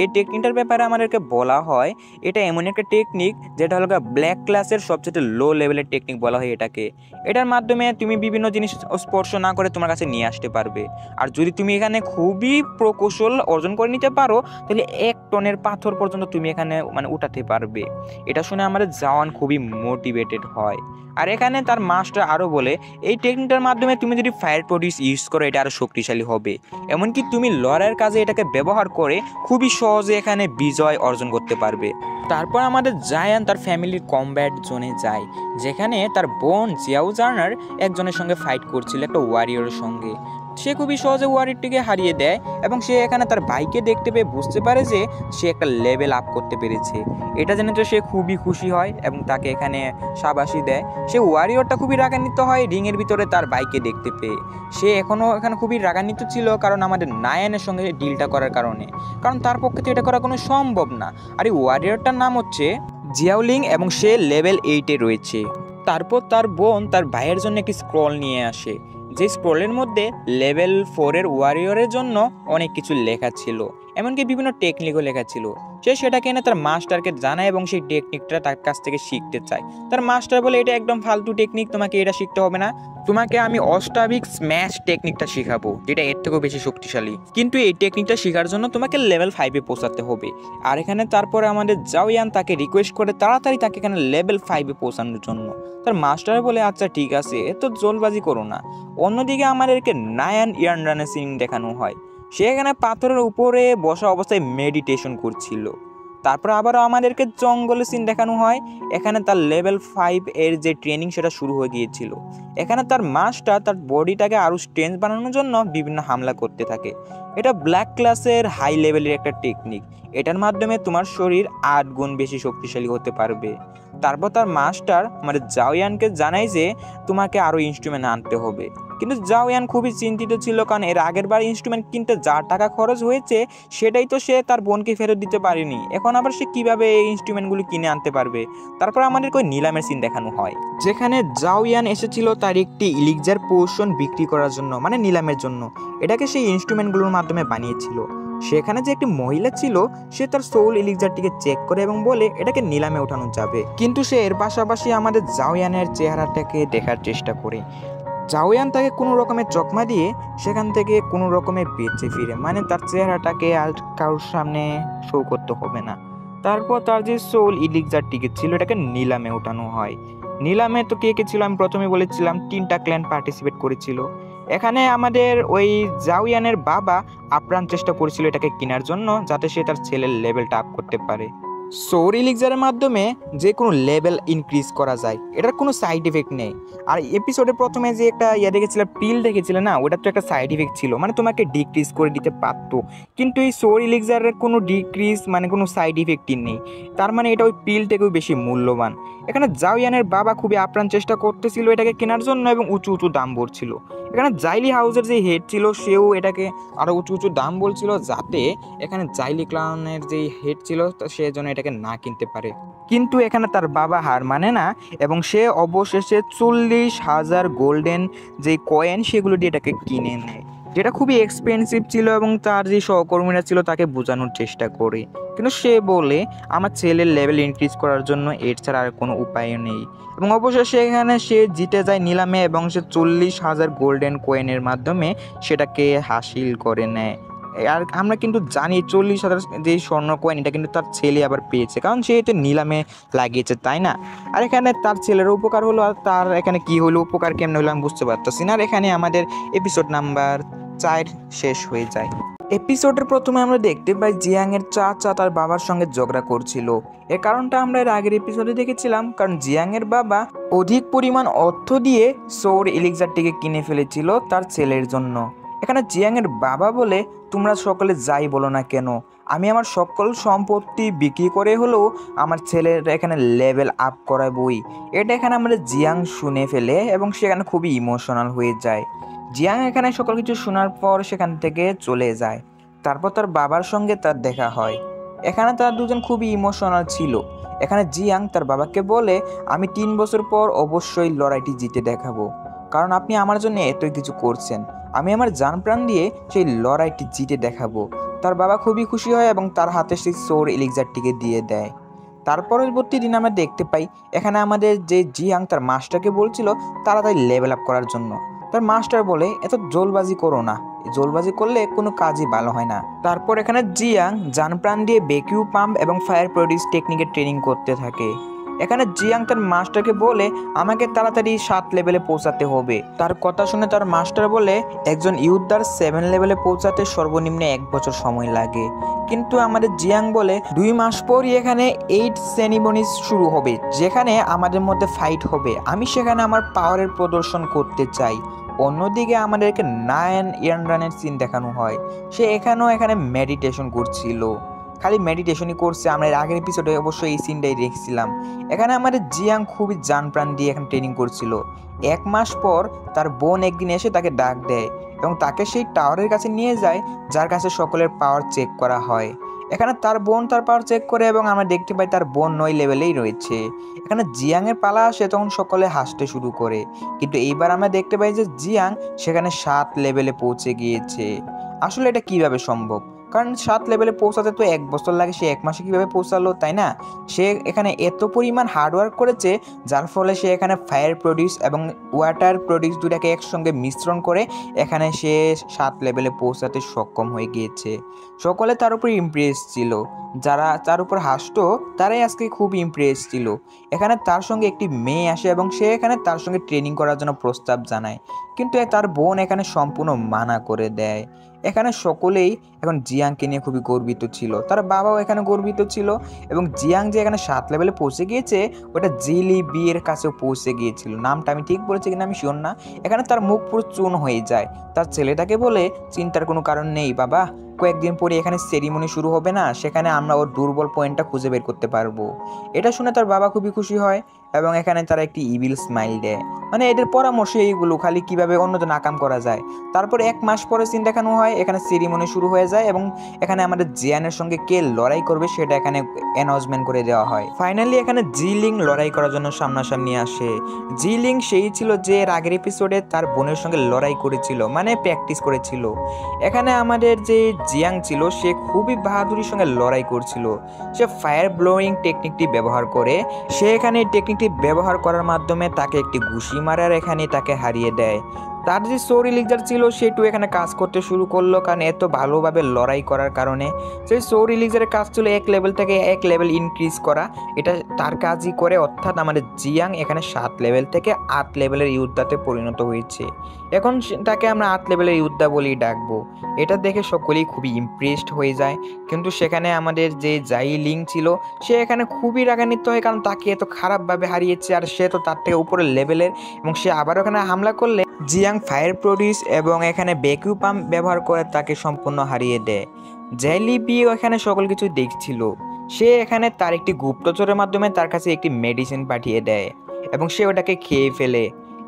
এই টেকনিকটার ব্যাপারে আমাদেরকে বলা হয় এটা এমন একটা টেকনিক যেটা হলো ব্ল্যাক ক্লাসের সবচেয়ে লো লেভেলের টেকনিক বলা হয় এটাকে। এটার মাধ্যমে তুমি বিভিন্ন জিনিস স্পর্শ না করে তোমার কাছে নিয়ে আসতে পারবে। আর যদি তুমি এখানে খুবই প্রকৌশল অর্জন করে নিতে পারো তাহলে 1 টনের পাথর পর্যন্ত তুমি এখানে মানে উঠাতে পারবে। এটা শুনে আমাদের জাওয়ান খুবই মোটিভেটেড হয়। আর এখানে তার মাস্টার আরও বলে এই টেকনিকটার মাধ্যমে তুমি যদি ফায়ার প্রডিউস ইউজ করো এটা আরও শক্তিশালী হবে, এমনকি তুমি লড়াইয়ের কাজে এটাকে ব্যবহার করে খুবই সহজে এখানে বিজয় অর্জন করতে পারবে। তারপর আমাদের জায়ান তার ফ্যামিলির কমব্যাট জোনে যায়, যেখানে তার বোন জিয়াও জার্নার একজনের সঙ্গে ফাইট করছিল, একটা ওয়ারিয়রের সঙ্গে। সে খুবই সহজে ওয়ারিয়রটিকে হারিয়ে দেয় এবং সে এখানে তার ভাইকে দেখতে পেয়ে বুঝতে পারে যে সে একটা লেভেল আপ করতে পেরেছে। এটা জেনে তো সে খুবই খুশি হয় এবং তাকে এখানে শাবাশি দেয়। সে ওয়ারিয়রটা খুবই রাগান্বিত হয় রিংয়ের ভিতরে তার ভাইকে দেখতে পেয়ে। সে এখনও এখানে খুবই রাগান্বিত ছিল কারণ আমাদের নায়ানের সঙ্গে ডিলটা করার কারণে, কারণ তার পক্ষে তো এটা করা কোনো সম্ভব না। আর এই ওয়ারিয়রটার নাম হচ্ছে জিয়াওলিং এবং সে লেভেল 8-এ রয়েছে। তারপর তার বোন তার ভাইয়ের জন্য একটি স্ক্রল নিয়ে আসে, যে স্ক্রলের মধ্যে লেভেল 4-এর ওয়ারিয়রের জন্য অনেক কিছু লেখা ছিল, এমনকি বিভিন্ন টেকনিকও লেখা ছিল। সে সেটাকে এনে তার মাস্টারকে জানায় এবং সেই টেকনিকটা তার কাছ থেকে শিখতে চায়। তার মাস্টার বলে এটা একদম ফালতু টেকনিক, তোমাকে এটা শিখতে হবে না, তোমাকে আমি অষ্টাভিক স্ম্যাশ টেকনিকটা শেখাবো যেটা এর থেকেও বেশি শক্তিশালী। কিন্তু এই টেকনিকটা শেখার জন্য তোমাকে লেভেল 5-এ পৌঁছাতে হবে। আর এখানে তারপরে আমাদের জাওয়ান তাকে রিকোয়েস্ট করে তাড়াতাড়ি তাকে এখানে লেভেল 5-এ পৌঁছানোর জন্য। তার মাস্টার বলে আচ্ছা ঠিক আছে, এত জলবাজি করো না। অন্যদিকে আমাদেরকে নায়ান ইয়ানরানের সিন দেখানো হয়, সে এখানে পাথরের উপরে বসা অবস্থায় মেডিটেশন করছিল। তারপর আবারও আমাদেরকে জঙ্গলের সিন দেখানো হয়, এখানে তার লেভেল 5-এর যে ট্রেনিং সেটা শুরু হয়ে গিয়েছিল। এখানে তার মাস্টার তার বডিটাকে আরও স্ট্রেংথ বানানোর জন্য বিভিন্ন হামলা করতে থাকে। এটা ব্ল্যাক ক্লাসের হাই লেভেলের একটা টেকনিক, এটার মাধ্যমে তোমার শরীর 8 গুণ বেশি শক্তিশালী হতে পারবে। তারপর তার মাস্টার আমাদের জাওয়ানকে জানায় যে তোমাকে আরও ইনস্ট্রুমেন্ট আনতে হবে, কিন্তু জাওয়ান খুবই চিন্তিত ছিল কারণ এর আগের বার ইনস্ট্রুমেন্ট কিনতে যা টাকা খরচ হয়েছে সেটাই তো সে তার বোনকে ফেরত দিতে পারেনি, এখন আবার সে কিভাবে এই ইনস্ট্রুমেন্টগুলো কিনে আনতে পারবে। তারপর আমাদের ওই নিলামের সিন দেখানো হয়, যেখানে জাওয়ান এসেছিল তার একটি ইলিক্সার পোশন বিক্রি করার জন্য, মানে নিলামের জন্য। এটাকে সেই ইনস্ট্রুমেন্টগুলোর মাধ্যমে বানিয়েছিল। সেখানে যে একটি মহিলা ছিল সে তার সোল এলিক্সারটিকে চেক করে এবং বলে এটাকে নিলামে ওঠানো যাবে, কিন্তু সে এর পাশাপাশি আমাদের জাওয়ানের চেহারাটাকে দেখার চেষ্টা করে। জাওয়ান তাকে কোনো রকমের চকমা দিয়ে সেখান থেকে কোনো রকমে বেঁচে ফিরে, মানে তার চেহারাটাকে আর কারোর সামনে শো করতে হবে না। তারপর তার যে সোল ইলিক্সার টিকিট ছিল এটাকে নিলামে ওঠানো হয়। নিলামে তো কে কে ছিল আমি প্রথমে বলেছিলাম, 3টা ক্ল্যান পার্টিসিপেট করেছিল। এখানে আমাদের ওই জাওয়ানের বাবা আপ্রাণ চেষ্টা করেছিল এটাকে কেনার জন্য যাতে সে তার ছেলের লেভেলটা আপ করতে পারে। সোর এলিক্সারের মাধ্যমে যে কোনো লেভেল ইনক্রিজ করা যায়, এটার কোনো সাইড ইফেক্ট নেই। আর এপিসোডের প্রথমে যে একটা দেখেছিলাম পিল দেখেছিলে না, ওটার তো একটা সাইড ইফেক্ট ছিল, মানে তোমাকে ডিক্রিজ করে দিতে পারতো। কিন্তু এই সোর এলিক্সারের কোনো ডিক্রিজ মানে কোনো সাইড ইফেক্টই নেই, তার মানে এটা ওই পিল থেকেও বেশি মূল্যবান। এখানে জাওয়ানের বাবা খুবই আপ্রাণ চেষ্টা করতেছিল এটাকে কেনার জন্য এবং উঁচু উঁচু দাম বলছিল। এখানে জাইলি হাউসের যে হেড ছিল সেও এটাকে আরও উঁচু উঁচু দাম বলছিল যাতে এখানে জাইলি ক্লানের যে হেড ছিল সে যেন এটাকে না কিনতে পারে। কিন্তু এখানে তার বাবা হার মানে না এবং সে অবশেষে 40,000 গোল্ডেন যে কয়েন সেগুলো দিয়ে এটাকে কিনে নেয়। যেটা খুবই এক্সপেন্সিভ ছিল এবং তার যে সহকর্মীরা ছিল তাকে বোঝানোর চেষ্টা করে, কিন্তু সে বলে আমার ছেলের লেভেল ইনক্রিজ করার জন্য এর ছাড়া আর কোনো উপায় নেই। এবং অবশেষে এখানে সে জিতে যায় নিলামে এবং সে 40,000 গোল্ডেন কয়েনের মাধ্যমে সেটাকে হাসিল করে নেয়। আর আমরা কিন্তু জানি 40,000 যে স্বর্ণ কয়েন এটা কিন্তু তার ছেলে আবার পেয়েছে, কারণ সে এটা নিলামে লাগিয়েছে, তাই না? আর এখানে তার ছেলের উপকার হলো, আর তার এখানে কি হলো, উপকার কেমন হলো আমি বুঝতে পারতেছি না। আর এখানে আমাদের এপিসোড নাম্বার 4 শেষ হয়ে যায়। এপিসোডের প্রথমে আমরা দেখতে পাই জিয়াং এর চাচা তার বাবার সঙ্গে ঝগড়া করছিল। এর কারণটা আমরা এর আগের এপিসোডে দেখেছিলাম, কারণ জিয়াং এর বাবা অধিক পরিমাণ অর্থ দিয়ে সৌর এলিক্সারটিকে কিনে ফেলেছিল তার ছেলের জন্য। এখানে জিয়াং এর বাবা বলে, তোমরা সকলে যাই বলো না কেন, আমি আমার সকল সম্পত্তি বিক্রি করে হলেও আমার ছেলের এখানে লেভেল আপ করাবই। এটা এখানে আমরা জিয়াং শুনে ফেলে এবং সেখানে খুবই ইমোশনাল হয়ে যায়। জিয়াং এখানে সকল কিছু শোনার পর সেখান থেকে চলে যায়। তারপর তার বাবার সঙ্গে তার দেখা হয়। এখানে তারা দুজন খুবই ইমোশনাল ছিল। এখানে জিয়াং তার বাবাকে বলে, আমি 3 বছর পর অবশ্যই লড়াইটি জিতে দেখাবো, কারণ আপনি আমার জন্য এতই কিছু করছেন। আমি আমার জান প্রাণ দিয়ে সেই লড়াইটি জিতে দেখাবো। তার বাবা খুবই খুশি হয় এবং তার হাতে সেই সোর এলিক্সারটিকে দিয়ে দেয়। তার পরবর্তী দিন আমরা দেখতে পাই এখানে আমাদের যে জিয়াং তার মাস্টারকে বলছিল তাড়াতাড়ি লেভেল আপ করার জন্য। তার মাস্টার বলে, এত জলবাজি করো না, জলবাজি করলে কোনো কাজই ভালো হয় না। তারপর এখানে জিয়াং জান প্রাণ দিয়ে ভ্যাকিউ পাম্প এবং ফায়ার প্রডিউস টেকনিকের ট্রেনিং করতে থাকে। এখানে জিয়াং তার মাস্টারকে বলে, আমাকে তাড়াতাড়ি 7 লেভেলে পৌঁছাতে হবে। তার কথা শুনে তার মাস্টার বলে, একজন ইউদ্ধার 7 লেভেলে পৌঁছাতে সর্বনিম্ন 1 বছর সময় লাগে। কিন্তু আমাদের জিয়াং বলে, 2 মাস পরই এখানে 8 সেরিমনি শুরু হবে, যেখানে আমাদের মধ্যে ফাইট হবে। আমি সেখানে আমার পাওয়ারের প্রদর্শন করতে চাই। অন্যদিকে আমাদেরকে 9 ইয়ানরানের সিন দেখানো হয়। সে এখানে মেডিটেশন করছিল, খালি মেডিটেশনই করছে। আমরা এর আগের এপিসোডে অবশ্যই এই সিনটাই দেখছিলাম। এখানে আমাদের জিয়াং খুবই জান প্রাণ দিয়ে এখানে ট্রেনিং করছিল। 1 মাস পর তার বোন একদিন এসে তাকে ডাক দেয় এবং তাকে সেই টাওয়ারের কাছে নিয়ে যায়, যার কাছে সকলের পাওয়ার চেক করা হয়। এখানে তার বোন তার পাওয়ার চেক করে এবং আমরা দেখতে পাই তার বোন 9 লেভেলেই রয়েছে। এখানে জিয়াং এর পালা আসে, তখন সকলে হাসতে শুরু করে। কিন্তু এইবার আমরা দেখতে পাই যে জিয়াং সেখানে 7 লেভেলে পৌঁছে গিয়েছে। আসলে এটা কিভাবে সম্ভব? কারণ 7 লেভেলে পৌঁছাতে তো 1 বছর লাগে, সে 1 মাসে কিভাবে পৌঁছালো, তাই না? সে এখানে এত পরিমাণ হার্ডওয়ার্ক করেছে, যার ফলে সে এখানে ফায়ার প্রডিউস এবং ওয়াটার প্রডিউস দুটাকে একসঙ্গে মিশ্রণ করে এখানে সে 7 লেভেলে পৌঁছাতে সক্ষম হয়ে গিয়েছে। সকলে তার উপর ইমপ্রেস ছিল, যারা তার উপর হাসতো তারাই আজকে খুব ইমপ্রেস ছিল। এখানে তার সঙ্গে একটি মেয়ে আসে এবং সে এখানে তার সঙ্গে ট্রেনিং করার জন্য প্রস্তাব জানায়, কিন্তু তার বোন এখানে সম্পূর্ণ মানা করে দেয়। এখানে সকলেই এখন জিয়াংকে নিয়ে খুবই গর্বিত ছিল, তার বাবাও এখানে গর্বিত ছিল। এবং জিয়াং যে এখানে 7 লেভেলে পৌঁছে গিয়েছে, ওটা জিলি বিয়ের কাছেও পৌঁছে গিয়েছিল। নামটা আমি ঠিক বলেছি কিনা আমি শিওর না। এখানে তার মুখ পুরো চুন হয়ে যায়। তার ছেলেটাকে বলে, চিন্তার কোনো কারণ নেই বাবা, কয়েকদিন পরে এখানে সেরিমনি শুরু হবে না, সেখানে আমরা ওর দুর্বল পয়েন্টটা খুঁজে বের করতে পারবো। এটা শুনে তার বাবা খুবই খুশি হয় এবং এখানে তারা একটি ইভিল স্মাইল দেয়, মানে এদের পরামর্শ এইগুলো খালি কিভাবে অন্যদের নাকাম করা যায়। তারপর 1 মাস পরে সিন দেখানো হয়, এখানে সেরিমনি শুরু হয়ে যায় এবং এখানে আমাদের জিয়ানের সঙ্গে কে লড়াই করবে সেটা এখানে অ্যানাউন্সমেন্ট করে দেওয়া হয়। ফাইনালি এখানে জিলিং লড়াই করার জন্য সামনাসামনি আসে। জিলিং সেই ছিল যে এর আগের এপিসোডে তার বোনের সঙ্গে লড়াই করেছিল, মানে প্র্যাকটিস করেছিল। এখানে আমাদের যে জিয়াং ছিল সে খুবই বাহাদুরির সঙ্গে লড়াই করছিল। সে ফায়ার ব্লোয়িং টেকনিকটি ব্যবহার করে, সে এখানে এই টেকনিকটি ব্যবহার করার মাধ্যমে তাকে একটি ঘুষি মারার এখানে তাকে হারিয়ে দেয়। তার যে সোর এলিক্সার ছিল সেটু এখানে কাজ করতে শুরু করলো, কারণ এত ভালোভাবে লড়াই করার কারণে। সেই সোর এলিক্সারের কাজ ছিল 1 লেভেল থেকে 1 লেভেল ইনক্রিজ করা, এটা তার কাজই করে। অর্থাৎ আমাদের জিয়াং এখানে 7 লেভেল থেকে 8 লেভেলের ইউদ্ধাতে পরিণত হয়েছে। এখন তাকে আমরা 8 লেভেলের ইউদ্ধা বলেই ডাকবো। এটা দেখে সকলেই খুবই ইমপ্রেসড হয়ে যায়। কিন্তু সেখানে আমাদের যে জাই লিং ছিল সে এখানে খুবই রাগান্বিত হয়, কারণ তাকে এত খারাপভাবে হারিয়েছে আর সে তো তার থেকে উপরের লেভেলের, এবং সে আবার ওখানে হামলা করলে জিয়াং ফায়ার প্রডিউস এবং এখানে ভ্যাকিউ পাম্প ব্যবহার করে তাকে সম্পূর্ণ হারিয়ে দেয়। জেলি বি এখানে সকল কিছু দেখছিল। সে এখানে তার একটি গুপ্তচরের মাধ্যমে তার কাছে একটি মেডিসিন পাঠিয়ে দেয় এবং সে ওটাকে খেয়ে ফেলে।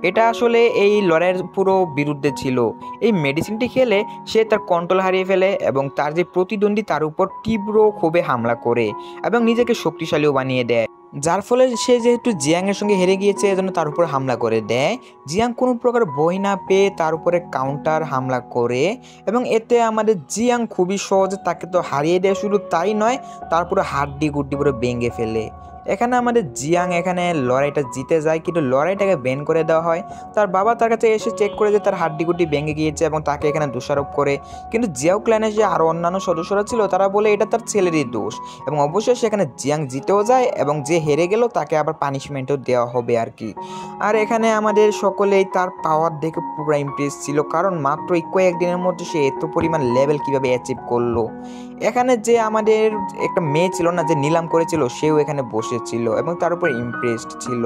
এটা আসলে এই লড়াইয়ের পুরো বিরুদ্ধে ছিল। এই মেডিসিনটি খেলে সে তার কন্ট্রোল হারিয়ে ফেলে এবং তার যে প্রতিদ্বন্দ্বী তার উপর তীব্র ক্ষোভে হামলা করে এবং নিজেকে শক্তিশালীও বানিয়ে দেয়, যার ফলে সে যেহেতু জিয়াংয়ের সঙ্গে হেরে গিয়েছে এজন্য তার উপর হামলা করে দেয়। জিয়াং কোনো প্রকার বই না পেয়ে তার উপরে কাউন্টার হামলা করে এবং এতে আমাদের জিয়াং খুবই সহজে তাকে তো হারিয়ে দেয়, শুধু তাই নয় তারপরে হাড্ডি গুড্ডি পুরো ভেঙে ফেলে। এখানে আমাদের জিয়াং এখানে লড়াইটা জিতে যায়, কিন্তু লড়াইটাকে ব্যান করে দেওয়া হয়। তার বাবা তার কাছে এসে চেক করে যে তার হাড্ডি গুড্ডি ভেঙে গিয়েছে এবং তাকে এখানে দোষারোপ করে, কিন্তু জিয়াও ক্ল্যানের যে আরও অন্যান্য সদস্যরা ছিল তারা বলে এটা তার ছেলেরই দোষ এবং অবশ্যই সেখানে জিয়াং জিতেও যায় এবং যে হেরে গেল তাকে আবার পানিশমেন্টও দেওয়া হবে আর কি। আর এখানে আমাদের সকলেই তার পাওয়ার দেখে পুরো ইমপ্রেস ছিল, কারণ মাত্র কয়েকদিনের মধ্যে সে এত পরিমাণ লেভেল কিভাবে অ্যাচিভ করলো। এখানে যে আমাদের একটা মেয়ে ছিল না যে নিলাম করেছিল, সেও এখানে বসেছিল এবং তার উপর ইমপ্রেসড ছিল।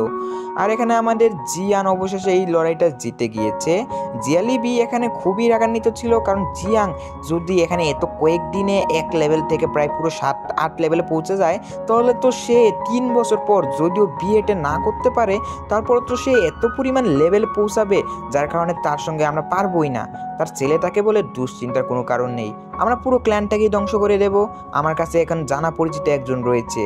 আর এখানে আমাদের জিয়ান অবশেষে এই লড়াইটা জিতে গিয়েছে। জিয়ালিবি এখানে খুবই রাগান্বিত ছিল, কারণ জিয়াং যদি এখানে এত কয়েকদিনে 1 লেভেল থেকে প্রায় পুরো 7-8 লেভেলে পৌঁছে যায়, তাহলে তো সে 3 বছর পর যদিও বিএটা না করতে পারে তারপর তো সে এত পরিমাণ লেভেল পৌঁছাবে, যার কারণে তার সঙ্গে আমরা পারবই না। তার ছেলে তাকে বলে দুশ্চিন্তার কোনো কারণ নেই, আমরা পুরো ক্ল্যানটাকেই ধ্বংস করে দেব, আমার কাছে এখন জানা পরিচিত একজন রয়েছে।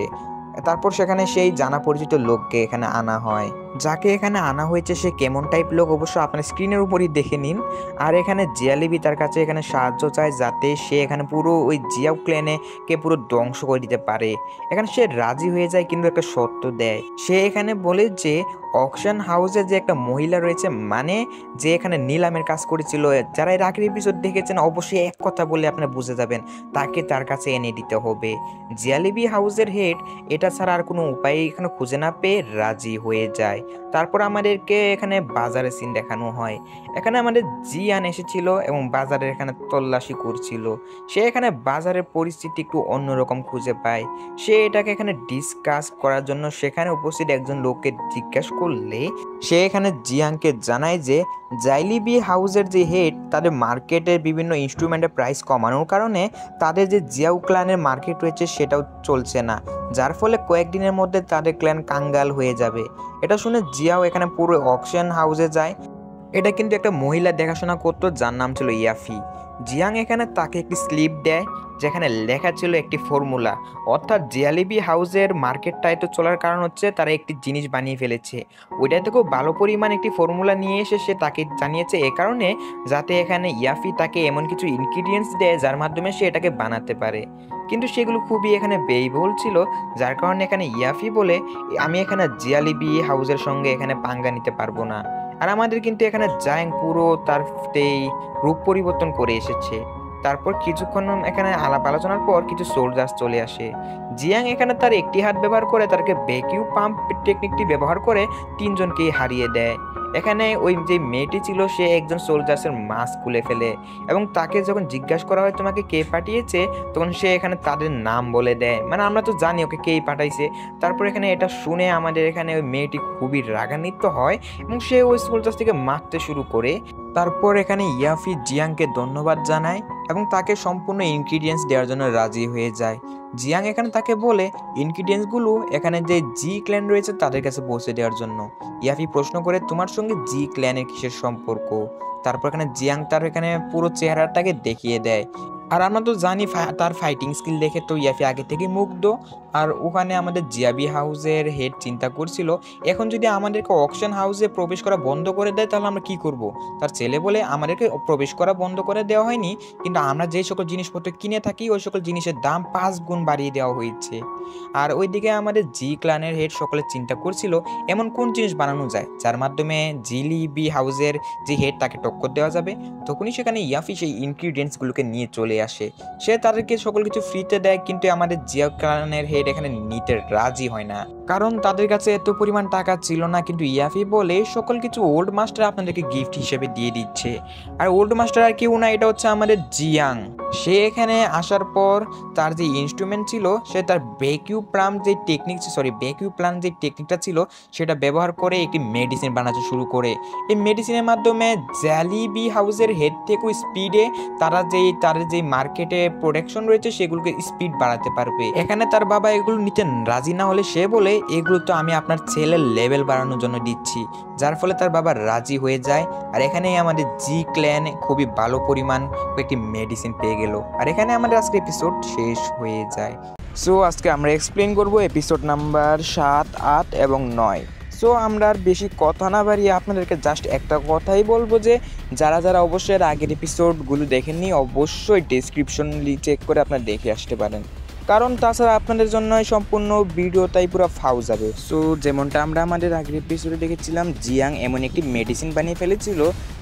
তারপর সেখানে সেই জানা পরিচিত লোককে এখানে আনা হয়। যাকে এখানে আনা হয়েছে সে কেমন টাইপ লোক অবশ্য আপনার স্ক্রিনের উপরই দেখে নিন। আর এখানে জিয়ালিবি তার কাছে এখানে সাহায্য চায় যাতে সে এখানে পুরো ওই জিয়াও ক্ল্যানেকে পুরো ধ্বংস করে দিতে পারে। এখানে সে রাজি হয়ে যায়, কিন্তু একটা শর্ত দেয়। সে এখানে বলে যে অকশন হাউসে যে একটা মহিলা রয়েছে, মানে যে এখানে নিলামের কাজ করেছিল, যারা এর আগের এপিসোড দেখেছেন অবশ্যই এক কথা বলে আপনি বুঝে যাবেন, তাকে তার কাছে এনে দিতে হবে। জিয়ালিবি হাউসের হেড এটা ছাড়া আর কোনো উপায় এখানে খুঁজে না পেয়ে রাজি হয়ে যায়। তারপর আমাদেরকে এখানে বাজারের সিন দেখানো হয়। এখানে আমাদের জিয়ান এসেছিল এবং বাজারের এখানে তল্লাশি করছিল। সে এখানে বাজারের পরিস্থিতি একটু অন্যরকম খুঁজে পায়। সে এটাকে এখানে ডিসকাস করার জন্য সেখানে উপস্থিত একজন লোককে জিজ্ঞাসা করলে সে এখানে জিয়াংকে জানায় যে জাইলিবি হাউসের যে হেড তাদের মার্কেটের বিভিন্ন ইনস্ট্রুমেন্টের প্রাইস কমানোর কারণে তাদের যে জিয়াও ক্ল্যানের মার্কেট রয়েছে সেটাও চলছে না, যার ফলে কয়েকদিনের মধ্যে তাদের ক্ল্যান কাঙ্গাল হয়ে যাবে। এটা শুনে জিয়াও এখানে পুরো অকশন হাউসে যায়। এটা কিন্তু একটা মহিলা দেখাশোনা করতো যার নাম ছিল ইয়াফি। জিয়াং এখানে তাকে একটি স্লিপ দেয় যেখানে লেখা ছিল একটি ফর্মুলা, অর্থাৎ জিয়ালিবি হাউসের মার্কেটটায় তো চলার কারণ হচ্ছে তারা একটি জিনিস বানিয়ে ফেলেছে। ওইটা থেকেও ভালো পরিমাণ একটি ফর্মুলা নিয়ে এসে সে তাকে জানিয়েছে এ কারণে যাতে এখানে ইয়াফি তাকে এমন কিছু ইনগ্রিডিয়েন্টস দেয় যার মাধ্যমে সে এটাকে বানাতে পারে, কিন্তু সেগুলো খুবই এখানে ব্যয়বহুল ছিল, যার কারণে এখানে ইয়াফি বলে আমি এখানে জিয়ালিবি হাউসের সঙ্গে এখানে পাঙ্গা নিতে পারবো না। আর আমাদের কিন্তু এখানে জায়াং পুরো তার এই রূপ পরিবর্তন করে এসেছে। তারপর কিছুক্ষণ এখানে আলাপ আলোচনার পর কিছু সোলজার্স চলে আসে। জিয়াং এখানে তার একটি হাত ব্যবহার করে তাকে ভ্যাকিউম পাম্প টেকনিকটি ব্যবহার করে 3 জনকেই হারিয়ে দেয়। এখানে ওই যে মেয়েটি ছিল সে একজন সোলজার্সের মাস্ক খুলে ফেলে এবং তাকে যখন জিজ্ঞাসা করা হয় তোমাকে কে পাঠিয়েছে, তখন সে এখানে তাদের নাম বলে দেয়, মানে আমরা তো জানি ওকে কেই পাঠাইছে। তারপর এখানে এটা শুনে আমাদের এখানে ওই মেয়েটি খুবই রাগান্বিত হয় এবং সে ওই সোলজার্সটিকে মারতে শুরু করে। তারপর এখানে ইয়াফি জিয়াংকে ধন্যবাদ জানায় এবং তাকে সম্পূর্ণ ইনগ্রিডিয়েন্টস দেওয়ার জন্য রাজি হয়ে যায়। জিয়াং এখানে তাকে বলে ইনগ্রিডিয়েন্টসগুলো এখানে যে জি ক্ল্যান রয়েছে তাদের কাছে পৌঁছে দেওয়ার জন্য। ইয়াফি প্রশ্ন করে তোমার সঙ্গে জি ক্ল্যানের কিসের সম্পর্ক। তারপর এখানে জিয়াং তার এখানে পুরো চেহারাটাকে দেখিয়ে দেয়। আর আমরা তো জানি তার ফাইটিং স্কিল দেখে তো ইয়াফি আগে থেকে মুগ্ধ। আর ওখানে আমাদের জিয়াবি হাউসের হেড চিন্তা করছিল এখন যদি আমাদেরকে অকশন হাউসে প্রবেশ করা বন্ধ করে দেয় তাহলে আমরা কি করব। তার ছেলে বলে আমাদেরকে প্রবেশ করা বন্ধ করে দেওয়া হয়নি, কিন্তু আমরা যে সকল জিনিসপত্র কিনে থাকি ওই সকল জিনিসের দাম 5 গুণ বাড়িয়ে দেওয়া হয়েছে। আর ওইদিকে আমাদের জি ক্লানের হেড সকলে চিন্তা করছিল এমন কোন জিনিস বানানো যায় যার মাধ্যমে জিলিবি হাউসের যে হেড তাকে টক্কর দেওয়া যাবে। তখনই সেখানে ইয়াফি সেই ইনগ্রিডিয়েন্টসগুলোকে নিয়ে চলে আসে। সে তাদেরকে সকল কিছু ফ্রিতে দেয়, কিন্তু আমাদের জিয়া ক্লানের হেড এখানে নিতে রাজি হয় না, কারণ তাদের কাছে এত পরিমাণ টাকা ছিল না। কিন্তু ইয়াফি বলে সকল কিছু ওল্ড মাস্টার আপনাদেরকে গিফট হিসেবে দিয়ে দিচ্ছে। আর ওল্ড মাস্টার আর কেউ না, এটা হচ্ছে আমাদের জিয়াং। সে এখানে আসার পর তার যে ইনস্ট্রুমেন্ট ছিল সে তার ভ্যাকিউম প্লান যে টেকনিকটা ছিল সেটা ব্যবহার করে একটি মেডিসিন বানাতে শুরু করে। এই মেডিসিনের মাধ্যমে জালিবি হাউসের হেড থেকেও স্পিডে তাদের যে মার্কেটে প্রোডাকশন রয়েছে সেগুলোকে স্পিড বাড়াতে পারবে। এখানে তার বাবা এগুলো নিতে রাজি না হলে সে বলে বলে এগুলো তো আমি আপনার ছেলের লেভেল বাড়ানোর জন্য দিচ্ছি, যার ফলে তার বাবা রাজি হয়ে যায়। আর এখানেই আমাদের জি ক্ল্যান খুবই ভালো পরিমাণ একটি মেডিসিন পেয়ে গেল। আর এখানে আমাদের আজকে এপিসোড শেষ হয়ে যায়। সো আজকে আমরা এক্সপ্লেন করব এপিসোড নাম্বার 7, 8 এবং 9। সো আমরা আর বেশি কথা না বাড়িয়ে আপনাদেরকে জাস্ট একটা কথাই বলবো যে যারা যারা অবশ্যই এর আগের এপিসোডগুলো দেখেননি অবশ্যই ডেসক্রিপশন চেক করে আপনারা দেখে আসতে পারেন, কারণ তাছাড়া আপনাদের জন্য সম্পূর্ণ ভিডিওটাই পুরো ফাউ যাবে। সো যেমনটা আমরা আমাদের আগের এপিসোডে দেখেছিলাম, জিয়াং এমন একটি মেডিসিন বানিয়ে ফেলেছিল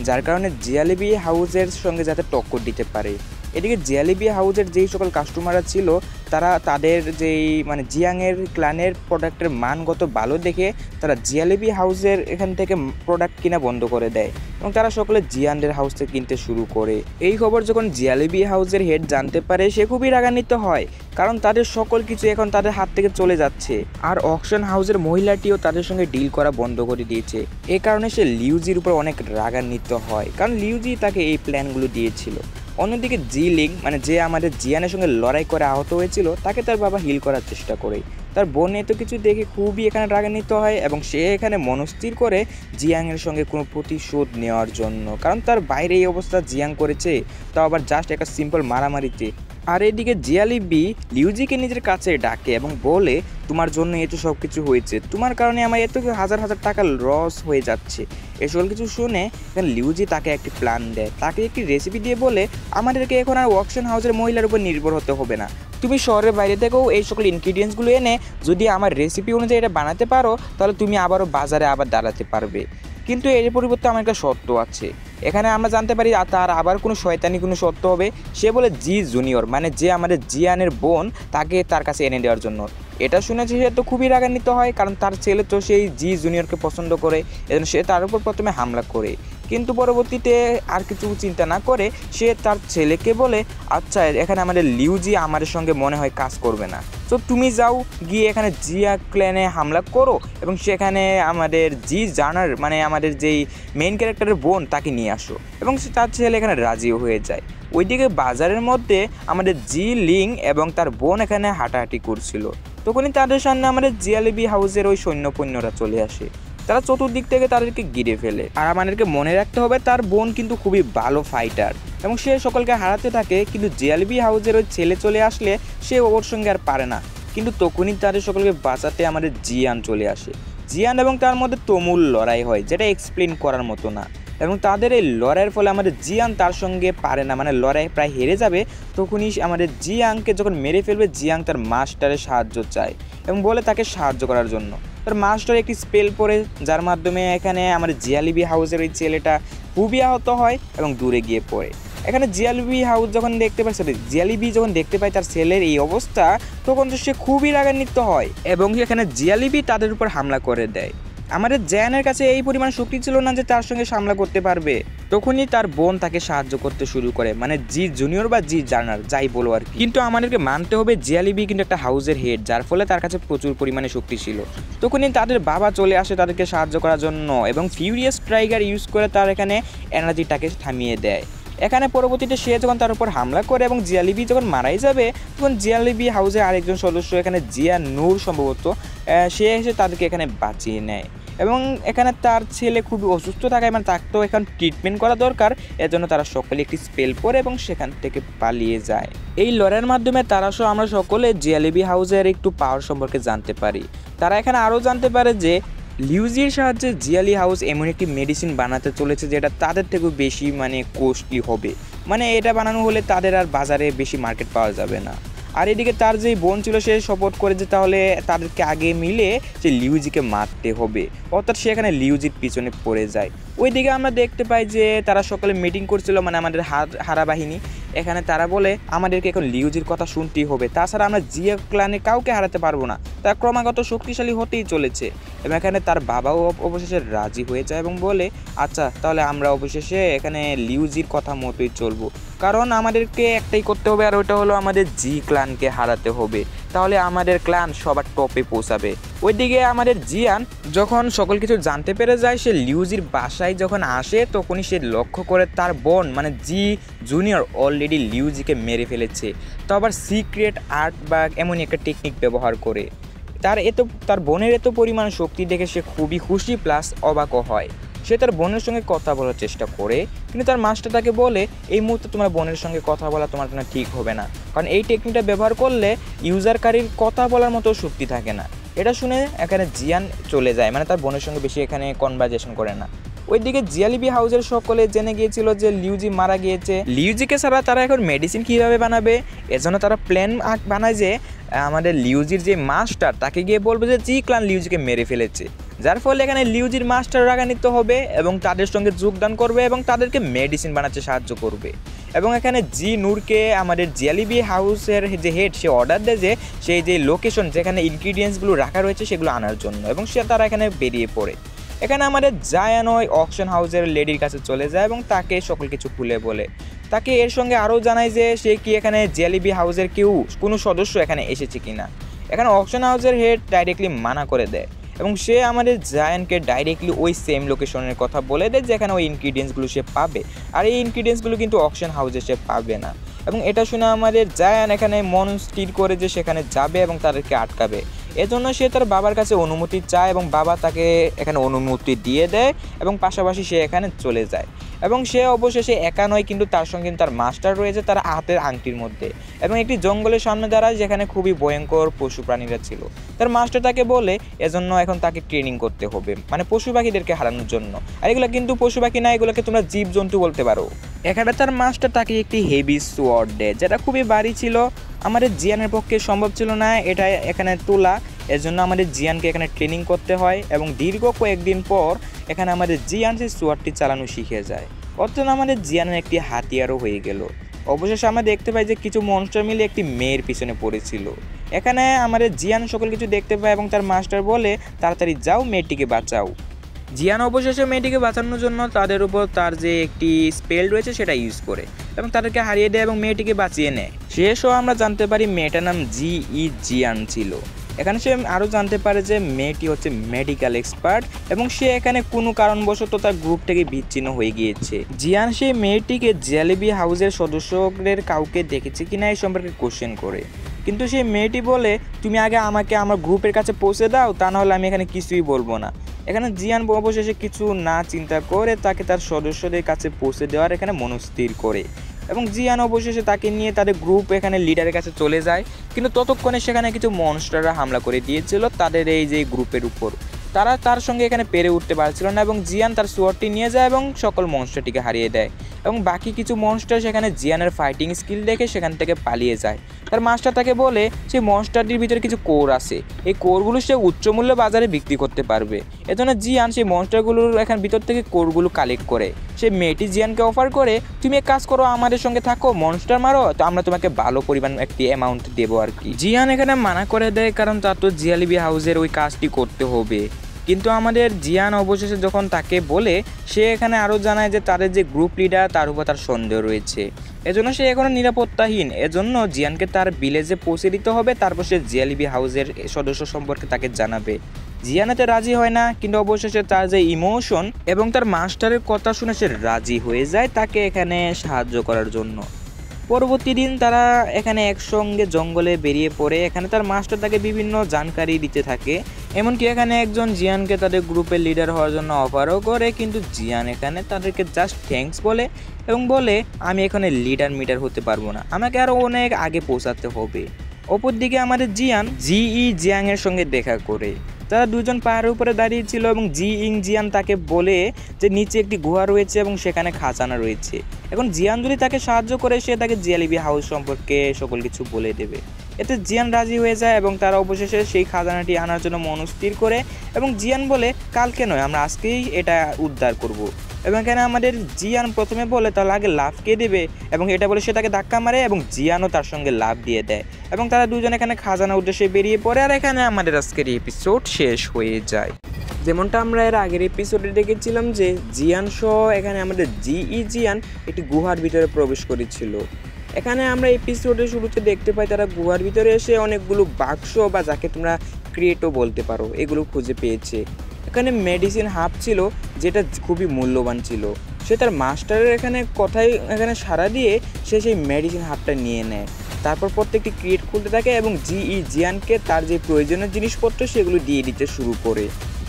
যার কারণে জিয়ালিবি হাউসের সঙ্গে যাতে টক্কর দিতে পারে। এদিকে জিয়ালিবি হাউসের যেই সকল কাস্টমাররা ছিল তারা তাদের যেই মানে জিয়াংয়ের ক্লানের প্রোডাক্টের মানগত ভালো দেখে তারা জিয়ালিবি হাউসের এখান থেকে প্রোডাক্ট কিনা বন্ধ করে দেয় এবং তারা সকলে জিয়ানদের হাউস থেকে কিনতে শুরু করে। এই খবর যখন জিয়ালিবি হাউসের হেড জানতে পারে সে খুবই রাগান্বিত হয়, কারণ তাদের সকল কিছু এখন তাদের হাত থেকে চলে যাচ্ছে। আর অকশন হাউসের মহিলাটিও তাদের সঙ্গে ডিল করা বন্ধ করে দিয়েছে। এই কারণে সে লিউজির উপর অনেক রাগান্বিত হয়, কারণ লিউজি তাকে এই প্ল্যানগুলো দিয়েছিল। অন্যদিকে জি লিং মানে যে আমাদের জিয়ানের সঙ্গে লড়াই করে আহত হয়েছিল তাকে তার বাবা হিল করার চেষ্টা করে। তার বোন এত কিছু দেখে খুবই এখানে রাগান্বিত হয় এবং সে এখানে মনস্থির করে জিয়াংয়ের সঙ্গে কোনো প্রতিশোধ নেওয়ার জন্য, কারণ তার বাইরে এই অবস্থা জিয়াং করেছে, তাও আবার জাস্ট একটা সিম্পল মারামারিতে। আর এদিকে জিয়ালিবি লিউজিকে নিজের কাছে ডাকে এবং বলে, তোমার জন্য এত সব কিছু হয়েছে, তোমার কারণে আমার এত হাজার হাজার টাকা লস হয়ে যাচ্ছে। এসব কিছু শুনে এখানে লিউজি তাকে একটি প্ল্যান দেয়, তাকে একটি রেসিপি দিয়ে বলে, আমাদেরকে এখন আর অকশন হাউসের মহিলার উপর নির্ভর হতে হবে না, তুমি শহরের বাইরে থেকেও এই সকল ইনগ্রিডিয়েন্টসগুলো এনে যদি আমার রেসিপি অনুযায়ী এটা বানাতে পারো তাহলে তুমি আবারও বাজারে আবার দাঁড়াতে পারবে। কিন্তু এর পরিবর্তে আমার একটা শর্ত আছে। এখানে আমরা জানতে পারি তার আবার কোনো শয়তানি কোনো শর্ত হবে। সে বলে জি জুনিয়র মানে যে আমাদের জিয়ানের বোন তাকে তার কাছে এনে দেওয়ার জন্য। এটা শুনেছে সে তো খুবই রাগান্বিত হয়, কারণ তার ছেলে তো সেই জি জুনিয়রকে পছন্দ করে, এজন্য সে তার উপর প্রথমে হামলা করে। কিন্তু পরবর্তীতে আর কিছু চিন্তা না করে সে তার ছেলেকে বলে, আচ্ছা এখানে আমাদের লিউজি আমাদের সঙ্গে মনে হয় কাজ করবে না, তো তুমি যাও গিয়ে এখানে জিয়া ক্ল্যানে হামলা করো এবং সেখানে আমাদের জি জানার মানে আমাদের যেই মেইন ক্যারেক্টারের বোন তাকে নিয়ে আসো। এবং তার ছেলে এখানে রাজিও হয়ে যায়। ওইদিকে বাজারের মধ্যে আমাদের জি লিং এবং তার বোন এখানে হাঁটাহাঁটি করছিল, তখনই তাদের সামনে আমাদের জিয়ালিবি হাউসের ওই সৈন্যপণ্যরা চলে আসে। তারা চতুর্দিক থেকে তাদেরকে ঘিরে ফেলে। আর আমাদেরকে মনে রাখতে হবে তার বোন কিন্তু খুবই ভালো ফাইটার এবং সে সকলকে হারাতে থাকে, কিন্তু জিয়ালিবি হাউসের ওই ছেলে চলে আসলে সে ওর সঙ্গে আর পারে না। কিন্তু তখনই তাদের সকলকে বাঁচাতে আমাদের জিয়ান চলে আসে। জিয়ান এবং তার মধ্যে তুমুল লড়াই হয়, যেটা এক্সপ্লেন করার মতো না। এবং তাদের এই লড়াইয়ের ফলে আমাদের জিয়ান তার সঙ্গে পারে না, মানে লড়াই প্রায় হেরে যাবে। তখনই আমাদের জিয়াংকে যখন মেরে ফেলবে জিয়াং তার মাস্টারের সাহায্য চায় এবং বলে তাকে সাহায্য করার জন্য। তার মাস্টার একটি স্পেল পড়ে যার মাধ্যমে এখানে আমাদের জিয়ালিবি হাউসের ওই ছেলেটা খুবই আহত হয় এবং দূরে গিয়ে পড়ে। এখানে জিয়ালিবি হাউস যখন দেখতে পায় জিয়ালিবি যখন দেখতে পায় তার ছেলের এই অবস্থা, তখন তো সে খুবই রাগান্বিত হয় এবং এখানে জিয়ালিবি তাদের উপর হামলা করে দেয়। আমাদের জ্যানের কাছে এই পরিমাণ শক্তি ছিল না যে তার সঙ্গে সামলা করতে পারবে। তখনই তার বোন তাকে সাহায্য করতে শুরু করে, মানে জি জুনিয়র বা জি জার্নার যাই বলো আর কি। কিন্তু আমাদেরকে মানতে হবে জিয়ালিবি কিন্তু একটা হাউসের হেড, যার ফলে তার কাছে প্রচুর পরিমাণে শক্তি ছিল। তখনই তাদের বাবা চলে আসে তাদেরকে সাহায্য করার জন্য এবং ফিউরিয়াস ট্রাইগার ইউজ করে তার এখানে এনার্জিটাকে থামিয়ে দেয়। এখানে পরবর্তীতে সে যখন তার উপর হামলা করে এবং জিয়ালিবি যখন মারাই যাবে তখন জিয়ালিবি হাউসের আরেকজন সদস্য এখানে জিয়া নূর সম্ভবত সে এসে তাদেরকে এখানে বাঁচিয়ে নেয়। এবং এখানে তার ছেলে খুবই অসুস্থ থাকায় মানে তাকে তো এখন ট্রিটমেন্ট করা দরকার, এজন্য তারা সকলে একটি স্পেল পরে এবং সেখান থেকে পালিয়ে যায়। এই লড়াইয়ের মাধ্যমে তারা সহ আমরা সকলে জিয়ালিবি হাউসের একটু পাওয়ার সম্পর্কে জানতে পারি। তারা এখানে আরও জানতে পারে যে লিউজির সাহায্যে জিয়ালি হাউস এমন একটি মেডিসিন বানাতে চলেছে যেটা তাদের থেকেও বেশি মানে কস্টলি হবে, মানে এটা বানানো হলে তাদের আর বাজারে বেশি মার্কেট পাওয়া যাবে না। আর এদিকে তার যেই বোন ছিল সে শপথ করে যে তাহলে তাদেরকে আগে মিলে যে লিউজিকে মারতে হবে, অর্থাৎ সে এখানে লিউজির পিছনে পড়ে যায়। ওইদিকে আমরা দেখতে পাই যে তারা সকালে মিটিং করছিল, মানে আমাদের হারা বাহিনী। এখানে তারা বলে আমাদেরকে এখন লিউজির কথা শুনতেই হবে, তাছাড়া আমরা জিয়া ক্লানে কাউকে হারাতে পারবো না, তারা ক্রমাগত শক্তিশালী হতেই চলেছে। এবং এখানে তার বাবাও অবশেষে রাজি হয়ে যায় এবং বলে, আচ্ছা তাহলে আমরা অবশেষে এখানে লিউজির কথা মতোই চলবো, কারণ আমাদেরকে একটাই করতে হবে আর ওইটা হলো আমাদের জি ক্লানকে হারাতে হবে, তাহলে আমাদের ক্লান সবার টপে পৌঁছাবে। ওইদিকে আমাদের জিয়ান যখন সকল কিছু জানতে পেরে যায় সে লিউজির বাসায় যখন আসে তখনই সে লক্ষ্য করে তার বোন মানে জি জুনিয়র অলরেডি লিউজিকে মেরে ফেলেছে, তো আবার সিক্রেট আর্ট বা এমনই একটা টেকনিক ব্যবহার করে। তার বোনের এত পরিমাণ শক্তি দেখে সে খুবই খুশি প্লাস অবাকও হয়। সে তার বোনের সঙ্গে কথা বলার চেষ্টা করে, কিন্তু তার মাস্টার তাকে বলে এই মুহূর্তে তোমার বোনের সঙ্গে কথা বলা তোমার জন্য ঠিক হবে না, কারণ এই টেকনিকটা ব্যবহার করলে ইউজারকারীর কথা বলার মতো শক্তি থাকে না। এটা শুনে এখানে জিয়ান চলে যায়, মানে তার বোনের সঙ্গে বেশি এখানে কনভারসেশন করে না। ওইদিকে জিয়ালিবি হাউসের সকলে জেনে গিয়েছিল যে লিউজি মারা গিয়েছে। লিউজিকে ছাড়া তারা এখন মেডিসিন কীভাবে বানাবে, এজন্য তারা প্ল্যান বানায় যে আমাদের লিউজির যে মাস্টার তাকে গিয়ে বলবে যে জি ক্লান লিউজিকে মেরে ফেলেছে, যার ফলে এখানে লিউজির মাস্টার রাগান্বিত হবে এবং তাদের সঙ্গে যোগদান করবে এবং তাদেরকে মেডিসিন বানাতে সাহায্য করবে। এবং এখানে জি নূরকে আমাদের জিয়ালিবি হাউসের যে হেড সে অর্ডার দেয় যে সেই যে লোকেশন যেখানে ইনগ্রিডিয়েন্টসগুলো রাখা রয়েছে সেগুলো আনার জন্য, এবং তারা এখানে বেরিয়ে পড়ে। এখানে আমাদের জায়ান ওই অকশন হাউসের লেডির কাছে চলে যায় এবং তাকে সকল কিছু খুলে বলে। তাকে এর সঙ্গে আরও জানায় যে সে কি এখানে জিয়ালিবি হাউসের কোনো সদস্য এখানে এসেছে কিনা। এখানে অকশন হাউসের হেড ডাইরেক্টলি মানা করে দেয় এবং সে আমাদের জায়ানকে ডাইরেক্টলি ওই সেম লোকেশনের কথা বলে দেয় যেখানে ওই ইনগ্রিডিয়েন্টসগুলো সে পাবে, আর এই ইনগ্রিডিয়েন্টসগুলো কিন্তু অকশন হাউসে সে পাবে না। এবং এটা শুনে আমাদের জায়ান এখানে মন স্থির করে যে সেখানে যাবে এবং তাদেরকে আটকাবে। এজন্য সে তার বাবার কাছে অনুমতি চায় এবং বাবা তাকে এখানে অনুমতি দিয়ে দেয় এবং পাশাপাশি সে এখানে চলে যায়। এবং সে অবশেষে একা নয়, কিন্তু তার সঙ্গে তার মাস্টার রয়েছে তার হাতের আংটির মধ্যে, এবং একটি জঙ্গলের সামনে দাঁড়ায় যেখানে খুবই ভয়ঙ্কর পশু প্রাণীরা ছিল। তার মাস্টার তাকে বলে এজন্য এখন তাকে ট্রেনিং করতে হবে, মানে পশু পাখিদেরকে হারানোর জন্য। আর এগুলো কিন্তু পশু পাখি না, এগুলোকে তোমরা জীবজন্তু বলতে পারো। এখানে তার মাস্টার তাকে একটি হেভি সোয়ার্ড দেয় যেটা খুবই ভারী ছিল, আমাদের জিয়ানের পক্ষে সম্ভব ছিল না এটা এখানে তোলা। এজন্য আমাদের জিয়ানকে এখানে ট্রেনিং করতে হয় এবং দীর্ঘ কয়েকদিন পর এখানে আমাদের জিয়ান সেই সোয়ার্ডটি চালানো শিখে যায়। অর্থাৎ আমাদের জিয়ানের একটি হাতিয়ারও হয়ে গেল। অবশেষে আমরা দেখতে পাই যে কিছু মনস্টার মিলে একটি মেয়ের পিছনে পড়েছিল। এখানে আমাদের জিয়ান সকল কিছু দেখতে পায় এবং তার মাস্টার বলে তাড়াতাড়ি যাও মেয়েটিকে বাঁচাও। জিয়ান অবশেষে মেয়েটিকে বাঁচানোর জন্য তাদের উপর তার যে একটি স্পেল রয়েছে সেটা ইউজ করে এবং তাদেরকে হারিয়ে দেয় এবং মেয়েটিকে বাঁচিয়ে নেয়। শেষও আমরা জানতে পারি মেয়েটার নাম জিয়ান ছিল। এখানে সে আরও জানতে পারে যে মেয়েটি হচ্ছে মেডিকেল এক্সপার্ট এবং সে এখানে কোনো কারণবশত তার গ্রুপ থেকে বিচ্ছিন্ন হয়ে গিয়েছে। জিয়ান সেই মেয়েটিকে জিয়ালিবি হাউসের সদস্যদের কাউকে দেখেছে কিনা এই সম্পর্কে কোশ্চেন করে, কিন্তু সেই মেয়েটি বলে তুমি আগে আমাকে আমার গ্রুপের কাছে পৌঁছে দাও, তা নাহলে আমি এখানে কিছুই বলবো না। এখানে জিয়ান অবশেষে কিছু না চিন্তা করে তাকে তার সদস্যদের কাছে পৌঁছে দেওয়ার এখানে মনস্থির করে এবং জিয়ান অবশেষে তাকে নিয়ে তাদের গ্রুপ এখানে লিডারের কাছে চলে যায়। কিন্তু ততক্ষণে সেখানে কিছু মনস্টাররা হামলা করে দিয়েছিল তাদের এই যে গ্রুপের উপর। তারা তার সঙ্গে এখানে পেরে উঠতে পারছিল না এবং জিয়ান তার সোয়ার্ডটি নিয়ে যায় এবং সকল মনস্টারটিকে হারিয়ে দেয় এবং বাকি কিছু মনস্টার সেখানে জিয়ানের ফাইটিং স্কিল দেখে সেখান থেকে পালিয়ে যায়। তার মাস্টার তাকে বলে সেই মনস্টারটির ভিতরে কিছু কোর আছে, এই কোরগুলো সে উচ্চমূল্যে বাজারে বিক্রি করতে পারবে। এজন্য জিয়ান সেই মনস্টারগুলোর এখানে ভিতর থেকে কোরগুলো কালেক্ট করে। সে মেয়েটি জিয়ানকে অফার করে তুমি এক কাজ করো, আমাদের সঙ্গে থাকো, মনস্টার মারো, তো আমরা তোমাকে ভালো পরিমাণ একটি অ্যামাউন্ট দেবো আর কি। জিয়ান এখানে মানা করে দেয় কারণ তার তো জিয়ালিবি হাউসের ওই কাজটি করতে হবে। কিন্তু আমাদের জিয়ান অবশেষে যখন তাকে বলে সে এখানে আরও জানায় যে তাদের যে গ্রুপ লিডার তার উপর তার সন্দেহ রয়েছে, এজন্য সে এখনও নিরাপত্তাহীন। এজন্য জিয়ানকে তার ভিলেজে পৌঁছে দিতে হবে, তারপর সে জিয়ালিবি হাউসের সদস্য সম্পর্কে তাকে জানাবে। জিয়ানাতে রাজি হয় না, কিন্তু অবশেষে তার যে ইমোশন এবং তার মাস্টারের কথা শুনে সে রাজি হয়ে যায় তাকে এখানে সাহায্য করার জন্য। পরবর্তী দিন তারা এখানে একসঙ্গে জঙ্গলে বেরিয়ে পড়ে। এখানে তার মাস্টার তাকে বিভিন্ন জানকারি দিতে থাকে, এমনকি এখানে একজন জিয়ানকে তাদের গ্রুপের লিডার হওয়ার জন্য অফারও করে, কিন্তু জিয়ান এখানে তাদেরকে জাস্ট থ্যাঙ্কস বলে এবং বলে আমি এখানে লিডার হতে পারবো না, আমাকে আরও অনেক আগে পৌঁছাতে হবে। অপরদিকে আমাদের জিয়ান জিয়াং এর সঙ্গে দেখা করে। তারা দুজন পাহাড়ের উপরে দাঁড়িয়ে ছিল এবং জিয়ান তাকে বলে যে নিচে একটি গুহা রয়েছে এবং সেখানে খাজানা রয়েছে। এখন জিয়ান যদি তাকে সাহায্য করে সে তাকে জিয়ালিবি হাউস সম্পর্কে সকল কিছু বলে দেবে। এতে জিয়ান রাজি হয়ে যায় এবং তারা অবশেষে সেই খাজানাটি আনার জন্য মনস্থির করে এবং জিয়ান বলে কালকে নয়, আমরা আজকেই এটা উদ্ধার করব। এবং এখানে আমাদের জিয়ান প্রথমে বলে তাহলে আগে লাভ কে দেবে, এবং এটা বলে সে তাকে ধাক্কা মারে এবং জিয়ানও তার সঙ্গে লাভ দিয়ে দেয় এবং তারা দুজন এখানে খাজানা উদ্দেশ্যে বেরিয়ে পড়ে। আর এখানে আমাদের আজকের এপিসোড শেষ হয়ে যায়। যেমনটা আমরা এর আগের এপিসোডে দেখেছিলাম যে জিয়ান সহ এখানে আমাদের জিয়ান একটি গুহার ভিতরে প্রবেশ করেছিল। এখানে আমরা এপিসোডের শুরুতে দেখতে পাই তারা গুহার ভিতরে এসে অনেকগুলো বাক্স বা যাকে তোমরা ক্রিয়েটও বলতে পারো এগুলো খুঁজে পেয়েছে। এখানে মেডিসিন হাব ছিল যেটা খুবই মূল্যবান ছিল। সে তার মাস্টারের এখানে কথাই এখানে সাড়া দিয়ে সে সেই মেডিসিন হাবটা নিয়ে নেয় তারপর প্রত্যেকটি ক্রিয়েট খুলতে থাকে এবং জিয়ানকে তার যে প্রয়োজনীয় জিনিসপত্র সেগুলো দিয়ে দিতে শুরু করে।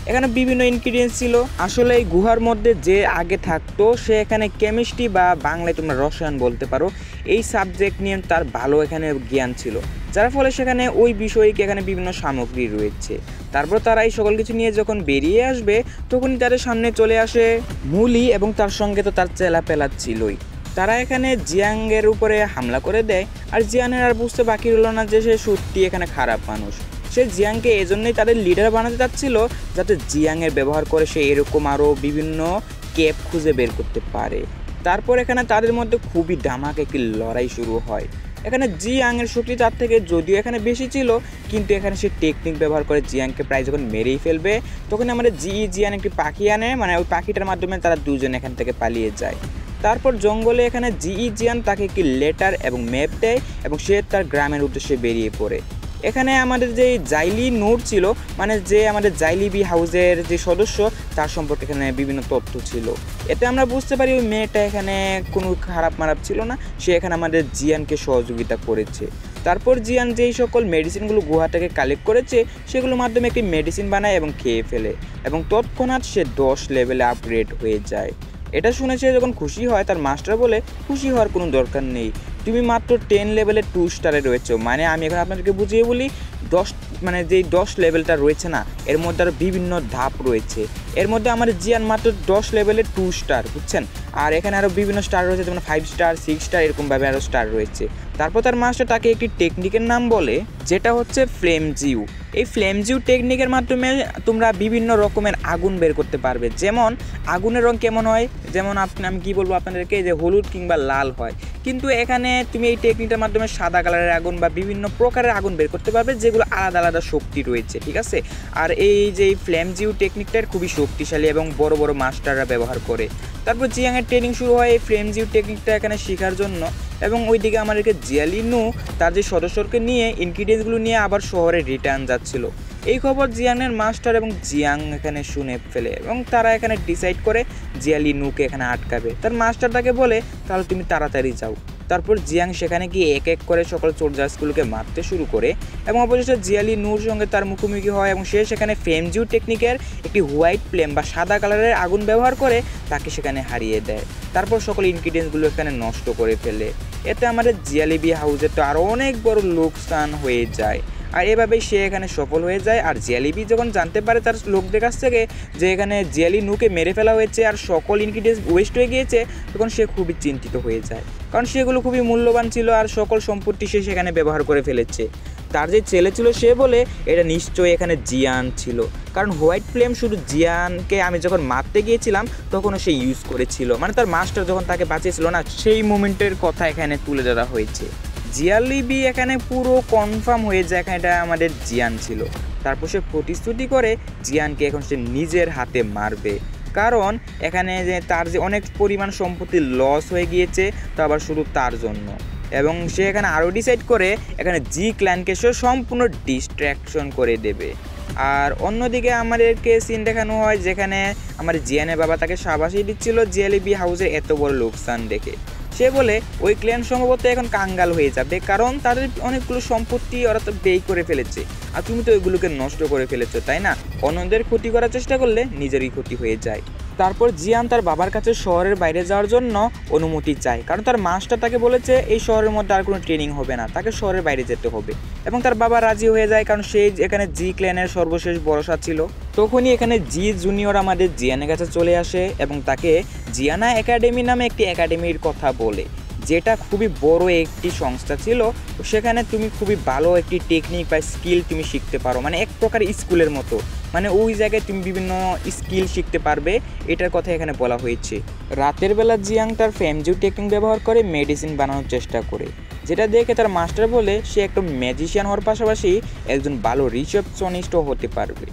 এখানে বিভিন্ন ইনগ্রিডিয়েন্টস ছিল। আসলে এই গুহার মধ্যে যে আগে থাকতো সে এখানে কেমিস্ট্রি বা বাংলায় তোমরা রসায়ন বলতে পারো, এই সাবজেক্ট নিয়ে তার ভালো এখানে জ্ঞান ছিল, যার ফলে সেখানে ওই বিষয়কে এখানে বিভিন্ন সামগ্রী রয়েছে। তারপর তারা এই সকল কিছু নিয়ে যখন বেরিয়ে আসবে তখনই তাদের সামনে চলে আসে মুলি এবং তার সঙ্গে তো তার চেলাপেলা ছিলই। তারা এখানে জিয়াংয়ের উপরে হামলা করে দেয় আর জিয়ানের আর বুঝতে বাকি হলো না যে সে সত্যি এখানে খারাপ মানুষ। সে জিয়াংকে এজন্যই তাদের লিডার বানাতে চাচ্ছিল যাতে জিয়াংয়ের ব্যবহার করে সে এরকম আরও বিভিন্ন ক্যাপ খুঁজে বের করতে পারে। তারপর এখানে তাদের মধ্যে খুবই ডামাক একটি লড়াই শুরু হয়। এখানে জিয়াংয়ের শক্তি তার থেকে যদিও এখানে বেশি ছিল, কিন্তু এখানে সে টেকনিক ব্যবহার করে জিয়াংকে প্রায় যখন মেরেই ফেলবে তখন আমাদের জিয়ান একটি পাখি আনে, মানে ওই পাখিটার মাধ্যমে তারা দুজন এখান থেকে পালিয়ে যায়। তারপর জঙ্গলে এখানে জিয়ান তাকে একটি লেটার এবং ম্যাপ দেয় এবং সে তার গ্রামের উদ্দেশ্যে বেরিয়ে পড়ে। এখানে আমাদের যে জাইলি নূর ছিল, মানে যে আমাদের জাইলিবি হাউসের যে সদস্য, তার সম্পর্কে এখানে বিভিন্ন তথ্য ছিল। এতে আমরা বুঝতে পারি ওই মেয়েটা এখানে কোনো খারাপ মারাপ ছিল না, সে এখানে আমাদের জিয়ানকে সহযোগিতা করেছে। তারপর জিয়ান যেই সকল মেডিসিনগুলো গুহা থেকে কালেক্ট করেছে সেগুলোর মাধ্যমে একটি মেডিসিন বানায় এবং খেয়ে ফেলে এবং তৎক্ষণাৎ সে 10 লেভেলে আপগ্রেড হয়ে যায়। এটা শুনে সে যখন খুশি হয় তার মাস্টার বলে খুশি হওয়ার কোনো দরকার নেই, তুমি মাত্র 10 লেভেলে 2 স্টারে রয়েছো। মানে আমি এখন আপনাদেরকে বুঝিয়ে বলি, 10 লেভেলটা রয়েছে না, এর মধ্যে আরও বিভিন্ন ধাপ রয়েছে। এর মধ্যে আমার জিয়ান মাত্র 10 লেভেলে 2 স্টার, বুঝছেন। আর এখানে আরও বিভিন্ন স্টার রয়েছে, যেমন 5 স্টার 6 স্টার এরকমভাবে আরও স্টার রয়েছে। তারপর তার মাস্টার তাকে একটি টেকনিকের নাম বলে যেটা হচ্ছে ফ্লেম জিউ। এই ফ্লেম জিউ টেকনিকের মাধ্যমে তোমরা বিভিন্ন রকমের আগুন বের করতে পারবে। যেমন আগুনের রং কেমন হয়, যেমন আমি কি বলবো আপনাদেরকে, যে হলুদ কিংবা লাল হয়, কিন্তু এখানে তুমি এই টেকনিকটার মাধ্যমে সাদা কালারের আগুন বা বিভিন্ন প্রকারের আগুন বের করতে পারবে যেগুলো আলাদা আলাদা শক্তি রয়েছে, ঠিক আছে। আর এই যে ফ্লেম জিউ টেকনিকটার খুবই শক্তিশালী এবং বড় বড় মাস্টাররা ব্যবহার করে। তারপর জিয়াংয়ের ট্রেনিং শুরু হয় এই ফ্লেম জিউ টেকনিকটা এখানে শেখার জন্য, এবং ওইদিকে আমাদেরকে জিয়ালি নু তার যে সদস্যকে নিয়ে ইনগ্রিডিয়েন্টসগুলো নিয়ে আবার শহরে রিটার্ন যাচ্ছিল। এই খবর জিয়াংয়ের মাস্টার এবং জিয়াং এখানে শুনে ফেলে এবং তারা এখানে ডিসাইড করে জিয়ালি নুকে এখানে আটকাবে। তার মাস্টার তাকে বলে তাহলে তুমি তাড়াতাড়ি যাও। তারপর জিয়াং সেখানে গিয়ে এক এক করে সকল সোলজার্সগুলোকে মারতে শুরু করে এবং অবশেষে জিয়ালি নূর সঙ্গে তার মুখোমুখি হয় এবং সে সেখানে ফ্লেম জিউ টেকনিকের একটি হোয়াইট ফ্লেম বা সাদা কালারের আগুন ব্যবহার করে তাকে সেখানে হারিয়ে দেয়। তারপর সকল ইনগ্রিডিয়েন্টসগুলো এখানে নষ্ট করে ফেলে। এতে আমাদের জিয়ালিবি হাউসের তো আরও অনেক বড় লোকসান হয়ে যায়। আর এভাবেই সে এখানে সফল হয়ে যায়। আর জিয়ালিবি যখন জানতে পারে তার লোকদের কাছ থেকে যে এখানে জিয়ালি নুকে মেরে ফেলা হয়েছে আর সকল ইনগ্রিডিয়েন্টস ওয়েস্ট হয়ে গিয়েছে, তখন সে খুবই চিন্তিত হয়ে যায়, কারণ সেগুলো খুবই মূল্যবান ছিল আর সকল সম্পত্তি সে সেখানে ব্যবহার করে ফেলেছে। তার যে ছেলে ছিল সে বলে এটা নিশ্চয়ই এখানে জিয়ান ছিল, কারণ হোয়াইট ফ্লেম শুধু জিয়ানকে আমি যখন মারতে গিয়েছিলাম তখনও সে ইউজ করেছিল, মানে তার মাস্টার যখন তাকে বাঁচিয়েছিল না, সেই মোমেন্টের কথা এখানে তুলে ধরা হয়েছে। জিয়ালিবি এখানে পুরো কনফার্ম হয়ে যায় এখানে এটা আমাদের জিয়ান ছিল। তারপর সে প্রতিশ্রুতি করে জিয়ানকে এখন সে নিজের হাতে মারবে, কারণ এখানে যে তার যে অনেক পরিমাণ সম্পত্তি লস হয়ে গিয়েছে, তো আবার শুধু তার জন্য। এবং সে এখানে আরও ডিসাইড করে এখানে জি ক্ল্যানকে সে সম্পূর্ণ ডিস্ট্র্যাকশন করে দেবে। আর অন্যদিকে আমাদেরকে সিন দেখানো হয় যেখানে আমার জিয়ানের বাবা তাকে শাবাশি দিচ্ছিল জিয়ালিবি হাউসে এত বড় লোকসান দেখে। সে বলে ওই ক্ল্যান সম্ভবত এখন কাঙ্গাল হয়ে যাবে, কারণ তাদের অনেকগুলো সম্পত্তি ওরা তো ব্যয় করে ফেলেছে আর তুমি তো ওইগুলোকে নষ্ট করে ফেলেছো, তাই না? অন্যদের ক্ষতি করার চেষ্টা করলে নিজেরই ক্ষতি হয়ে যায়। তারপর জিয়ান তার বাবার কাছে শহরের বাইরে যাওয়ার জন্য অনুমতি চায়, কারণ তার মাস্টার তাকে বলেছে এই শহরের মধ্যে আর কোনো ট্রেনিং হবে না, তাকে শহরের বাইরে যেতে হবে। এবং তার বাবা রাজি হয়ে যায়, কারণ সেই এখানে জি ক্ল্যানের সর্বশেষ ভরসা ছিল। তখনই এখানে জি জুনিয়র আমাদের জিয়ানের কাছে চলে আসে এবং তাকে জিয়ানা একাডেমি নামে একটি একাডেমির কথা বলে, যেটা খুবই বড় একটি সংস্থা ছিল। সেখানে তুমি খুবই ভালো একটি টেকনিক বা স্কিল তুমি শিখতে পারো, মানে এক প্রকার স্কুলের মতো, মানে ওই জায়গায় তুমি বিভিন্ন স্কিল শিখতে পারবে, এটার কথা এখানে বলা হয়েছে। রাতের বেলা জিয়াং তার ফ্যামজিউ টেকনিক ব্যবহার করে মেডিসিন বানানোর চেষ্টা করে, যেটা দেখে তার মাস্টার বলে সে একটা ম্যাজিশিয়ান হওয়ার পাশাপাশি একজন ভালো রিসেপশনিস্টও হতে পারবে।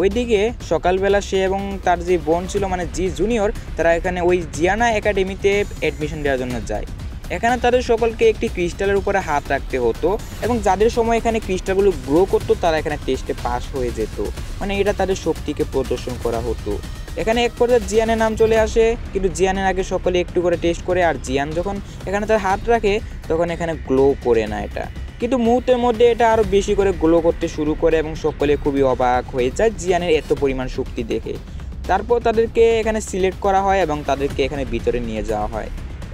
ওইদিকে সকালবেলা সে এবং তার যে বোন ছিল মানে জি জুনিয়র, তারা এখানে ওই জিয়ানা একাডেমিতে অ্যাডমিশন দেওয়ার জন্য যায়। এখানে তাদের সকলকে একটি ক্রিস্টালের উপরে হাত রাখতে হতো এবং যাদের সময় এখানে ক্রিস্টালগুলো গ্রো করতো তারা এখানে টেস্টে পাস হয়ে যেত, মানে এটা তাদের শক্তিকে প্রদর্শন করা হতো। এখানে এক পর্যায়ে জিয়ানের নাম চলে আসে, কিন্তু জিয়ানের আগে সকলে একটু করে টেস্ট করে, আর জিয়ান যখন এখানে তার হাত রাখে তখন এখানে গ্লো করে না এটা, কিন্তু মুহূর্তের মধ্যে এটা আরও বেশি করে গ্লো করতে শুরু করে এবং সকলে খুবই অবাক হয়ে যায় জিয়ানের এত পরিমাণ শক্তি দেখে। তারপর তাদেরকে এখানে সিলেক্ট করা হয় এবং তাদেরকে এখানে ভিতরে নিয়ে যাওয়া হয়।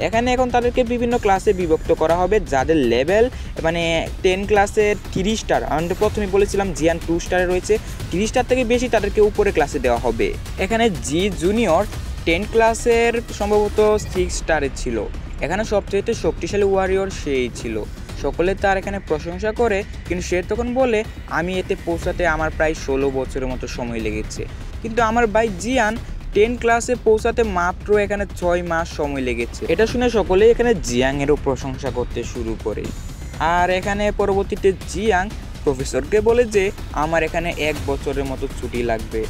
এখানে এখন তাদেরকে বিভিন্ন ক্লাসে বিভক্ত করা হবে, যাদের লেভেল মানে 10 ক্লাসের 3 স্টার, আমরা প্রথমে বলেছিলাম জিয়ান 2 স্টারে রয়েছে, 3 স্টার থেকে বেশি তাদেরকে উপরে ক্লাসে দেওয়া হবে। এখানে জি জুনিয়র 10 ক্লাসের সম্ভবত 6 স্টারে ছিল। এখানে সবচেয়ে শক্তিশালী ওয়ারিয়র সেই ছিল। সকলে তার এখানে প্রশংসা করে, কিন্তু সে তখন বলে আমি এতে পৌঁছাতে আমার প্রায় 16 বছরের মতো সময় লেগেছে, কিন্তু আমার ভাই জিয়ান 10 ক্লাসে পৌঁছাতে মাত্র এখানে 6 মাস সময় লেগেছে। এটা শুনে সকলেই এখানে জিয়াংয়েরও প্রশংসা করতে শুরু করে। আর এখানে পরবর্তীতে জিয়াং প্রফেসরকে বলে যে আমার এখানে 1 বছরের মতো ছুটি লাগবে।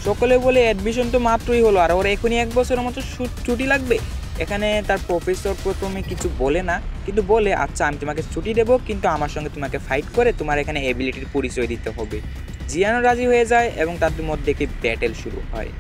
সকলে বলে অ্যাডমিশন তো মাত্রই হলো, আর ওর এখনই 1 বছরের মতো ছুটি লাগবে। এখানে তার প্রফেসর প্রথমে কিছু বলে না, কিন্তু বলে আচ্ছা আমি তোমাকে ছুটি দেবো, কিন্তু আমার সঙ্গে তোমাকে ফাইট করে তোমার এখানে এবিলিটির পরিচয় দিতে হবে। জিয়ানও রাজি হয়ে যায় এবং তাদের মধ্যে একটি ব্যাটেল শুরু হয়।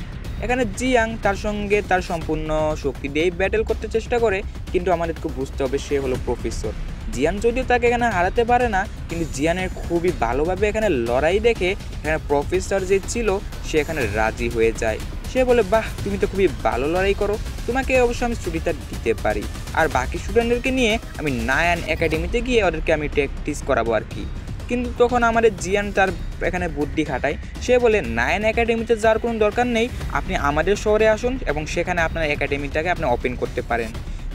এখানে জিয়াং তার সঙ্গে তার সম্পূর্ণ শক্তি দিয়ে ব্যাটেল করতে চেষ্টা করে, কিন্তু আমাদেরকে বুঝতে হবে সে হলো প্রফেসর। জিয়ান যদিও তাকে এখানে হারাতে পারে না, কিন্তু জিয়ানের খুবই ভালোভাবে এখানে লড়াই দেখে এখানে প্রফেসর যে ছিল সে এখানে রাজি হয়ে যায়। সে বলে বাহ তুমি তো খুবই ভালো লড়াই করো, তোমাকে অবশ্যই আমি ছুটিটা দিতে পারি, আর বাকি স্টুডেন্টদেরকে নিয়ে আমি নায়ান একাডেমিতে গিয়ে ওদেরকে আমি প্র্যাকটিস করাবো আর কি। কিন্তু তখন আমাদের জিয়ান তার এখানে বুদ্ধি খাটায়, সে বলে নায়ান একাডেমিতে যাওয়ার কোনো দরকার নেই, আপনি আমাদের শহরে আসুন এবং সেখানে আপনার একাডেমিটাকে আপনি ওপেন করতে পারেন।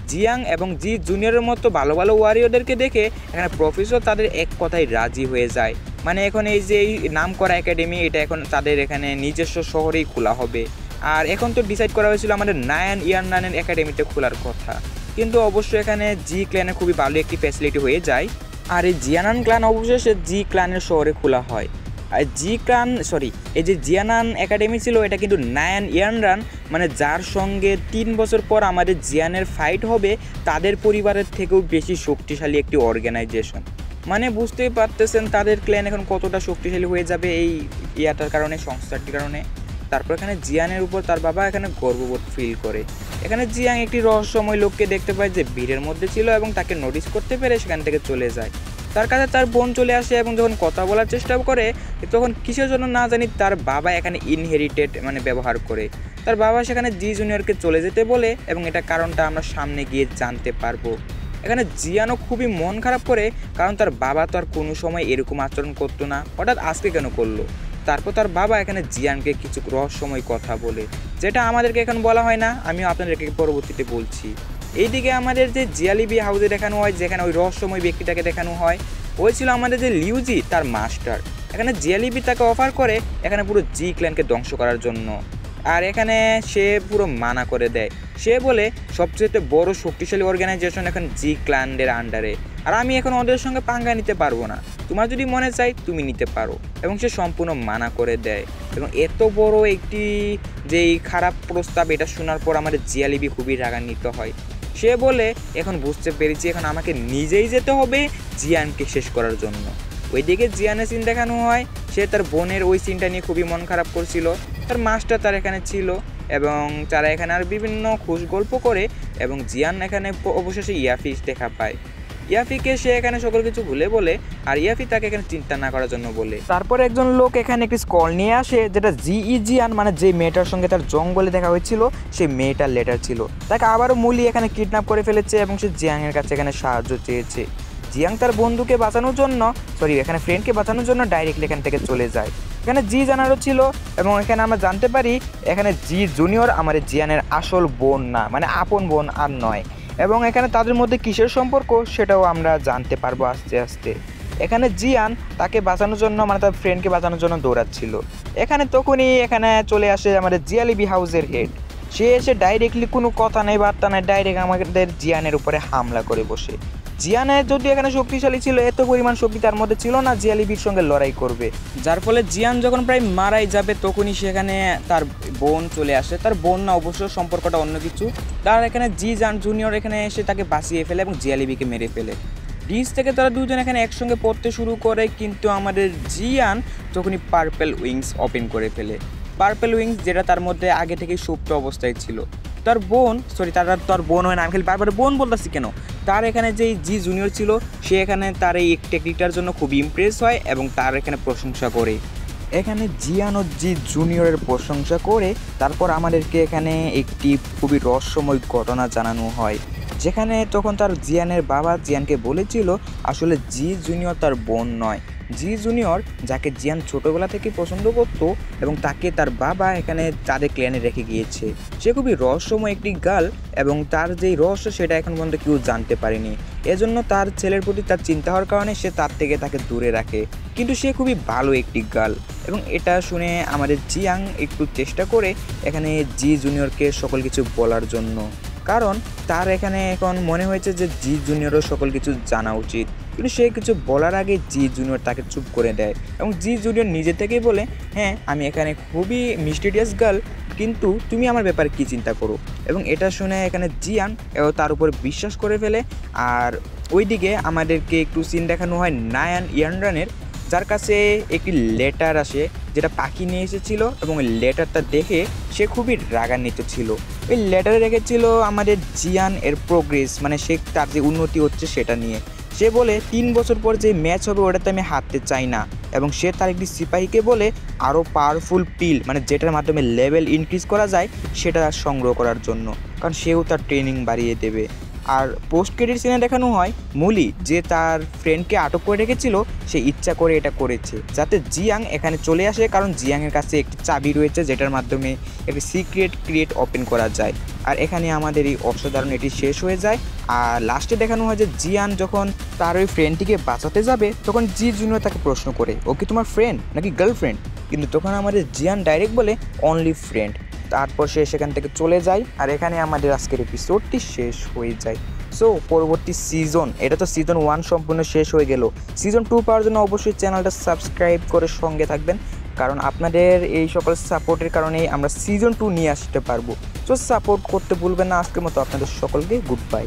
জিয়াং এবং জি জুনিয়রের মতো ভালো ভালো ওয়ারিয়রদেরকে দেখে এখানে প্রফেসর তাদের এক কথায় রাজি হয়ে যায়। মানে এখন এই যে এই নাম করা একাডেমি এটা এখন তাদের এখানে নিজস্ব শহরেই খোলা হবে। আর এখন তো ডিসাইড করা হয়েছিল আমাদের নায়ান ইয়ারনানের একাডেমিতে খোলার কথা, কিন্তু অবশ্যই এখানে জি ক্ল্যানের খুবই ভালো একটি ফ্যাসিলিটি হয়ে যায়। আর এই জিয়ানান ক্লান অবশেষে জি ক্লানের শহরে খোলা হয়। আর এই যে জিয়ানান একাডেমি ছিল এটা কিন্তু নায়ান ইয়ানরান, মানে যার সঙ্গে 3 বছর পর আমাদের জিয়ানের ফাইট হবে তাদের পরিবারের থেকেও বেশি শক্তিশালী একটি অর্গানাইজেশন। মানে বুঝতেই পারতেছেন তাদের ক্ল্যান এখন কতটা শক্তিশালী হয়ে যাবে এই ইয়াটার কারণে, সংস্থাটির কারণে। তারপর এখানে জিয়ানের উপর তার বাবা এখানে গর্ববোধ ফিল করে। এখানে জিয়াং একটি রহস্যময় লোককে দেখতে পায় যে ভিড়ের মধ্যে ছিল এবং তাকে নোটিস করতে পেরে সেখান থেকে চলে যায়। তার কাছে তার বোন চলে আসে এবং যখন কথা বলার চেষ্টা করে তখন কিসের জন্য না জানি তার বাবা এখানে ইনহেরিটেড মানে ব্যবহার করে। তার বাবা সেখানে জি জুনিয়রকে চলে যেতে বলে এবং এটা কারণটা আমরা সামনে গিয়ে জানতে পারবো। এখানে জিয়ানও খুবই মন খারাপ করে, কারণ তার বাবা তো আর কোনো সময় এরকম আচরণ করতো না, হঠাৎ আজকে কেন করলো। তারপর তার বাবা এখানে জিয়ানকে কিছু রহস্যময় কথা বলে, যেটা আমাদেরকে এখন বলা হয় না, আমিও আপনাদেরকে পরবর্তীতে বলছি। এইদিকে আমাদের যে জিয়ালিবি হাউসে দেখানো হয়, যেখানে ওই রহস্যময় ব্যক্তিটাকে দেখানো হয়, ওই ছিল আমাদের যে লিউজি তার মাস্টার। এখানে জিয়ালিবি তাকে অফার করে এখানে পুরো জি ক্ল্যানকে ধ্বংস করার জন্য, আর এখানে সে পুরো মানা করে দেয়। সে বলে সবচেয়ে বড় শক্তিশালী অর্গানাইজেশন এখন জি ক্ল্যানের আন্ডারে, আর আমি এখন ওদের সঙ্গে পাঙ্গা নিতে পারবো না, তোমার যদি মনে চাই তুমি নিতে পারো। এবং সে সম্পূর্ণ মানা করে দেয়। এবং এত বড় একটি যেই খারাপ প্রস্তাব এটা শোনার পর আমাদের জিয়ালিবি খুবই রাগান্বিত হয়। সে বলে এখন বুঝতে পেরেছি এখন আমাকে নিজেই যেতে হবে জিয়ানকে শেষ করার জন্য। ওইদিকে জিয়ানের সিন দেখানো হয়, সে তার বোনের ওই সিনটা নিয়ে খুবই মন খারাপ করছিল। তার মাস্টার তার এখানে ছিল এবং তারা এখানে আর বিভিন্ন খুশ গল্প করে এবং জিয়ান এখানে অবশেষে ইয়াফি দেখা পায়। ইয়াফিকে সে এখানে সকল কিছু ভুলে বলে, আর ইয়াফি তাকে এখানে চিন্তা না করার জন্য বলে। তারপর একজন লোক এখানে একটি স্কল নিয়ে আসে, যেটা জিয়ান মানে যে মেয়েটার সঙ্গে তার জঙ্গলে দেখা হয়েছিল সেই মেয়েটার লেটার ছিল। তাকে আবারও মুলি এখানে কিডন্যাপ করে ফেলেছে এবং সে জিয়াংয়ের কাছে এখানে সাহায্য চেয়েছে। জিয়াং তার বন্ধুকে বাঁচানোর জন্য এখানে ফ্রেন্ডকে বাঁচানোর জন্য ডাইরেক্টলি এখান থেকে চলে যায়। এখানে জি জানারও ছিল এবং এখানে আমরা জানতে পারি এখানে জি জুনিয়র আমাদের জিয়ানের আসল বোন না, মানে আপন বোন আর নয়। এবং এখানে তাদের মধ্যে কিসের সম্পর্ক সেটাও আমরা জানতে পারবো আস্তে আস্তে। এখানে জিয়ান তাকে বাঁচানোর জন্য মানে তার ফ্রেন্ডকে বাঁচানোর জন্য দৌড়াচ্ছিল। এখানে তখনই এখানে চলে আসে আমাদের জিয়ালিবি হাউসের হেড। সে এসে ডাইরেক্টলি কোনো কথা নেই বার্তা নেই, ডাইরেক্ট আমাদের জিয়ানের উপরে হামলা করে বসে। জিয়ানের যদি এখানে শক্তিশালী ছিল, এত পরিমাণ শক্তি তার মধ্যে ছিল না জিয়ালিবির সঙ্গে লড়াই করবে, যার ফলে জিয়ান যখন প্রায় মারাই যাবে তখনই সেখানে তার বোন চলে আসে। তার বোন না, অবশ্য সম্পর্কটা অন্য কিছু। তার এখানে জিয়ান জুনিয়র এখানে এসে তাকে বাঁচিয়ে ফেলে এবং জিয়ালিবিকে মেরে ফেলে। ব্রিজ থেকে তারা দুজন এখানে একসঙ্গে পড়তে শুরু করে, কিন্তু আমাদের জিয়ান তখনই পার্পল উইংস ওপেন করে ফেলে। পার্পল উইংস, যেটা তার মধ্যে আগে থেকেই সুপ্ত অবস্থায় ছিল। তার বোন হয় না, আমি খালি বারবার বোন বলতেছি কেন, তার এখানে যে জি জুনিয়র ছিল সে এখানে তার এই টেকনিকটার জন্য খুব ইমপ্রেস হয় এবং তার এখানে প্রশংসা করে। এখানে জিয়ান ও জি জুনিয়রের প্রশংসা করে তারপর আমাদেরকে এখানে একটি খুবই রহস্যময় ঘটনা জানানো হয়, যেখানে তখন তার জিয়ানের বাবা জিয়ানকে বলেছিল আসলে জি জুনিয়র তার বোন নয়। জি জুনিয়র, যাকে জিয়ান ছোটোবেলা থেকে পছন্দ করত এবং তাকে তার বাবা এখানে তাদের ক্ল্যানে রেখে গিয়েছে, সে খুবই রহস্যময় একটি গার্ল এবং তার যেই রহস্য সেটা এখন পর্যন্ত কেউ জানতে পারেনি। এজন্য তার ছেলের প্রতি তার চিন্তা হওয়ার কারণে সে তার থেকে তাকে দূরে রাখে, কিন্তু সে খুবই ভালো একটি গার্ল। এবং এটা শুনে আমাদের জিয়াং একটু চেষ্টা করে এখানে জি জুনিয়রকে সকল কিছু বলার জন্য, কারণ তার এখানে এখন মনে হয়েছে যে জি জুনিয়রও সকল কিছু জানা উচিত, কিন্তু সে কিছু বলার আগে জি জুনিয়র তাকে চুপ করে দেয় এবং জি জুনিয়র নিজে থেকেই বলে, হ্যাঁ আমি এখানে খুবই মিস্টিরিয়াস গার্ল, কিন্তু তুমি আমার ব্যাপারে কী চিন্তা করো। এবং এটা শুনে এখানে জিয়াং তার উপর বিশ্বাস করে ফেলে। আর ওইদিকে আমাদেরকে একটু সিন দেখানো হয় নায়ান ইয়ানরানের, যার কাছে একটি লেটার আসে যেটা পাখি নিয়ে এসেছিল এবং ওই লেটারটা দেখে সে খুবই রাগান্বিত ছিল। ওই লেটারে রেখেছিল আমাদের জিয়ান এর প্রোগ্রেস, মানে সে তার যে উন্নতি হচ্ছে সেটা নিয়ে। সে বলে 3 বছর পর যে ম্যাচ হবে ওটাতে আমি হারতে চাই না, এবং সে তার একটি সিপাহীকে বলে আরও পাওয়ারফুল পিল, মানে যেটার মাধ্যমে লেভেল ইনক্রিজ করা যায় সেটা সংগ্রহ করার জন্য, কারণ সেও তার ট্রেনিং বাড়িয়ে দেবে। আর পোস্ট ক্রেডিট সিনে দেখানো হয় মুলি, যে তার ফ্রেন্ডকে আটক করে রেখেছিল, সে ইচ্ছা করে এটা করেছে যাতে জিয়াং এখানে চলে আসে, কারণ জিয়াংয়ের কাছে একটি চাবি রয়েছে যেটার মাধ্যমে একটি সিক্রেট ক্রিয়েট ওপেন করা যায়। আর এখানে আমাদের এই অসাধারণ এটি শেষ হয়ে যায়। আর লাস্টে দেখানো হয় যে জিয়ান যখন তার ওই ফ্রেন্ডটিকে বাঁচাতে যাবে তখন জি জুনিয়র তাকে প্রশ্ন করে, ও কি তোমার ফ্রেন্ড নাকি গার্লফ্রেন্ড? কিন্তু তখন আমাদের জিয়ান ডাইরেক্ট বলে অনলি ফ্রেন্ড। তারপর সে সেখান থেকে চলে যায়। আর এখানে আমাদের আজকের এপিসোডটি শেষ হয়ে যায়। সো পরবর্তী সিজন, এটা তো সিজন 1 সম্পূর্ণ শেষ হয়ে গেল, সিজন 2 পাওয়ার জন্য অবশ্যই চ্যানেলটা সাবস্ক্রাইব করে সঙ্গে থাকবেন, কারণ আপনাদের এই সকল সাপোর্টের কারণেই আমরা সিজন 2 নিয়ে আসতে পারবো। সো সাপোর্ট করতে ভুলবেন না। আজকের মতো আপনাদের সকলকে গুড বাই।